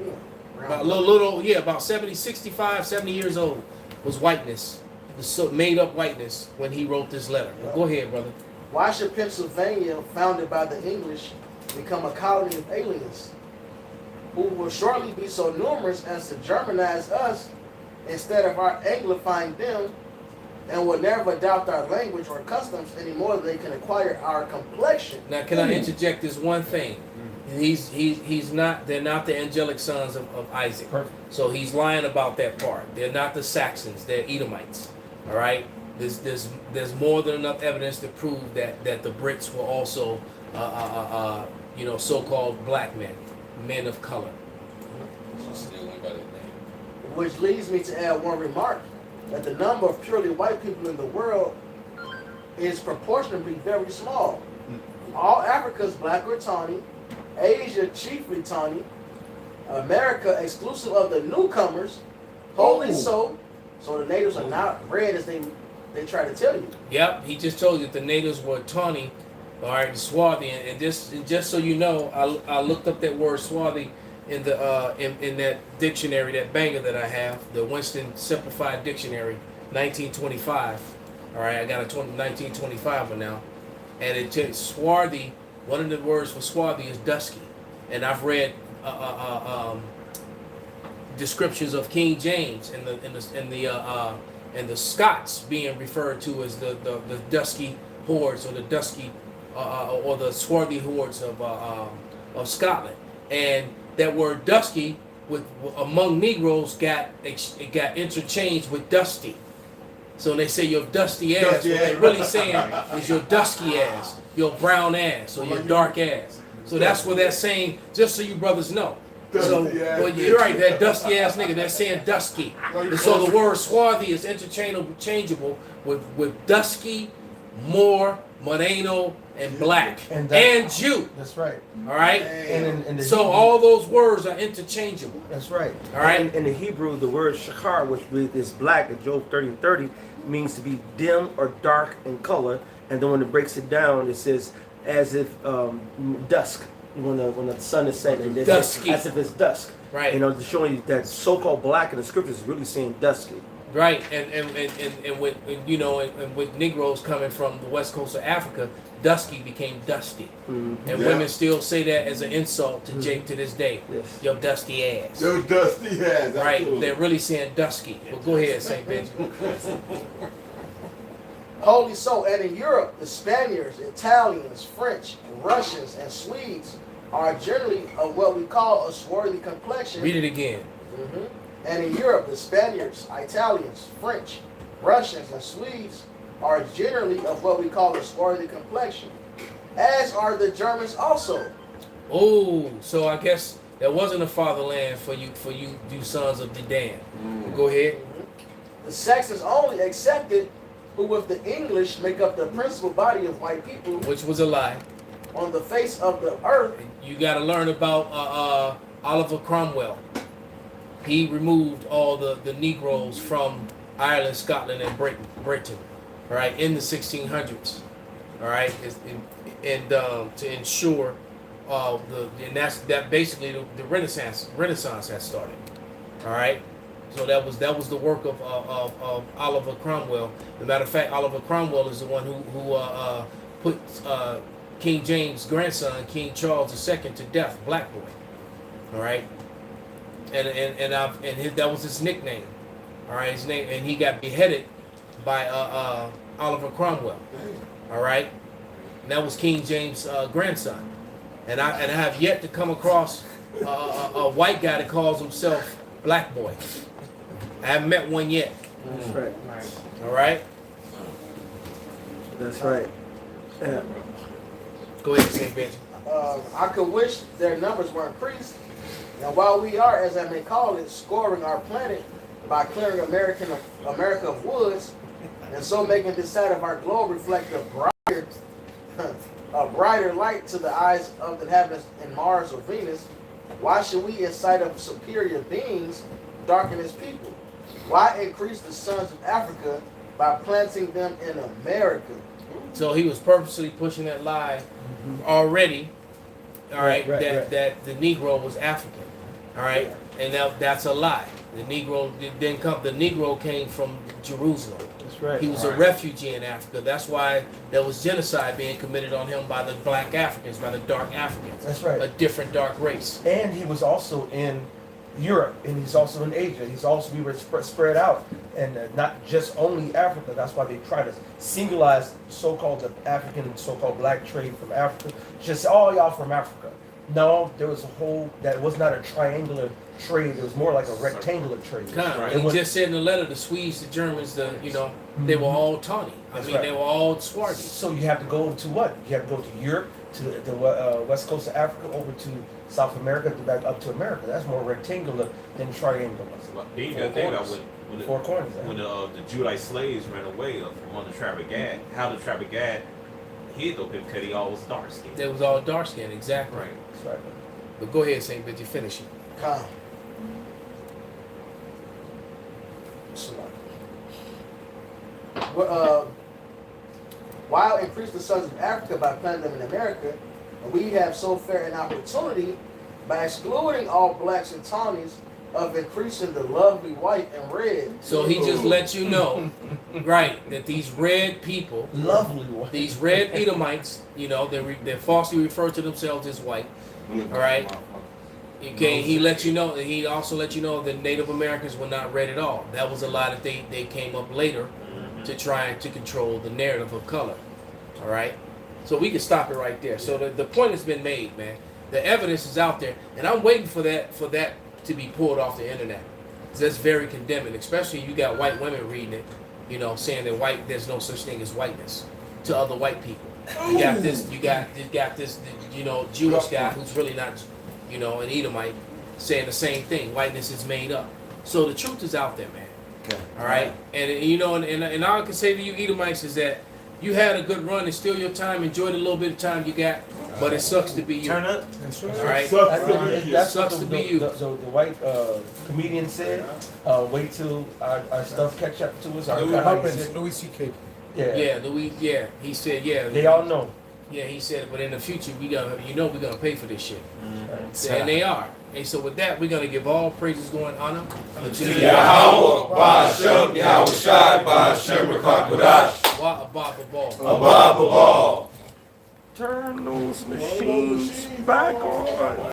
About a little about 70, 65, 70 years old was whiteness. The made up whiteness when he wrote this letter. Well, go ahead, brother. Why should Pennsylvania, founded by the English, become a colony of aliens who will shortly be so numerous as to Germanize us instead of our Anglifying them, and will never adopt our language or customs any more than they can acquire our complexion? Now, can I interject this one thing? He's not. They're not the angelic sons of Isaac. Perfect. So he's lying about that part. They're not the Saxons. They're Edomites. All right. There's more than enough evidence to prove that the Brits were also so-called black men of color. Which leads me to add one remark, that the number of purely white people in the world is proportionally very small. All Africa is black or tawny, Asia chiefly tawny, America exclusive of the newcomers, wholly so the natives are not red as they try to tell you. Yep, he just told you that the natives were tawny, all right, swarthy, and just so you know, I looked up that word swarthy in the in that dictionary, that banger that I have, the Winston Simplified Dictionary, 1925. All right, I got a 1925 one now, and it says swarthy. One of the words for swarthy is dusky, and I've read descriptions of King James and the Scots being referred to as the dusky hordes, or the dusky or the swarthy hordes of Scotland. And that word dusky among Negroes got interchanged with dusty. So they say your dusty ass. What they're really saying is your dusky ass, your brown ass, or your dark ass. So that's what they're saying, just so you brothers know. So, well, you're right, that dusty ass nigga, they're saying dusky. And so the word swarthy is interchangeable with dusky, Moor, Moreno, and black, and Jew. That's right. All right? And so Hebrew, all those words are interchangeable. That's right. All right? In the Hebrew, the word shachar, which is black in Job 30:30, means to be dim or dark in color. And then when it breaks it down, it says as if dusk. When the sun is setting, dusky, as if it's dusk. Right. You know, showing you that so-called black in the scriptures is really saying dusky. Right. And with and with Negroes coming from the west coast of Africa, dusky became dusty. Mm-hmm. And women still say that as an insult to Jake to this day. Yes. Your dusty ass. Your dusty ass. Right. Absolutely. They're really saying dusky. Well, go ahead, St. Benjamin. Wholly so. And in Europe, the Spaniards, Italians, French, Russians, and Swedes are generally of what we call a swarthy complexion. Read it again. Mm-hmm. And in Europe, the Spaniards, Italians, French, Russians, and Swedes are generally of what we call a swarthy complexion, as are the Germans also. Oh, so I guess that wasn't a fatherland for you sons of the Dan. Go ahead. Mm-hmm. The Saxons only accepted, who with the English make up the principal body of white people, which was a lie, on the face of the earth. You got to learn about Oliver Cromwell. He removed all the Negroes from Ireland, Scotland, and Britain, all right, in the 1600s, all right, and to ensure that basically the Renaissance had started, all right. So that was the work of Oliver Cromwell. As a matter of fact, Oliver Cromwell is the one who put King James' grandson, King Charles II, to death, Black Boy. All right, that was his nickname. All right, his name, and he got beheaded by Oliver Cromwell. All right, and that was King James' grandson. And I have yet to come across a white guy that calls himself Black Boy. I haven't met one yet. That's right. All right. That's right. Yeah. Go ahead, St. Benjamin. I could wish their numbers were increased. And while we are, as I may call it, scoring our planet by clearing America of woods, and so making this side of our globe reflect the brighter a brighter light to the eyes of the inhabitants in Mars or Venus, why should we, in sight of superior beings, darken his people? Why increase the sons of Africa by planting them in America? So he was purposely pushing that lie already. All right, that the Negro was African. All right, and that's a lie. The Negro didn't come. The Negro came from Jerusalem. That's right. He was a refugee in Africa. That's why there was genocide being committed on him by the black Africans, by the dark Africans. That's right. A different dark race. And he was also in Europe, and he's also in Asia. We were spread out, and not just only Africa. That's why they try to singleize so-called the African, so-called black trade from Africa. Just all y'all from Africa. No, there was a whole, that was not a triangular trade. It was more like a rectangular trade. He just said in the letter, the Swedes, the Germans, they were all tawny. They were all swarthy. So you have to go to what? You have to go to Europe, to the west coast of Africa, over to South America, back up to America. That's more rectangular than triangular. Then you got to think about when the Judite slaves ran away from under Travis how the Travis hid those people because he all was dark skinned. They was all dark skinned, exactly. Right. That's right. But go ahead, Saint Benji, finish it. Come. While increase the sons of Africa by planting them in America, and we have so fair an opportunity by excluding all blacks and tawnies of increasing the lovely white and red. So he just let you know, right, that these red people, lovely white, these red Edomites, they're falsely referred to themselves as white. All right. Okay, he let you know. He also let you know that Native Americans were not red at all. That was a lie that they came up later to try to control the narrative of color. All right. So we can stop it right there. So the point has been made, man. The evidence is out there, and I'm waiting for that to be pulled off the internet. That's very condemning, especially you got white women reading it, saying that there's no such thing as whiteness to other white people. You got this, Jewish guy who's really not, an Edomite, saying the same thing. Whiteness is made up. So the truth is out there, man. Okay. All right, and all I can say to you Edomites is that you had a good run and still your time. Enjoy the little bit of time you got, but it sucks to be you. Turn up. All right. That sucks to be you. The white comedian said, "Wait till our stuff catch up to us." Louis C.K. Yeah. Louis. Yeah, he said. Yeah. They all know. Yeah, he said, but in the future we're gonna pay for this shit, Mm-hmm. and they are. And so with that, we're gonna give all praises, going honor to Yahweh, Ba'ashem, Yahweh Shai, Ba'ashem, Rakakwadash. Wa Ababa Ball. Ababa Ball. Turn those machines back on.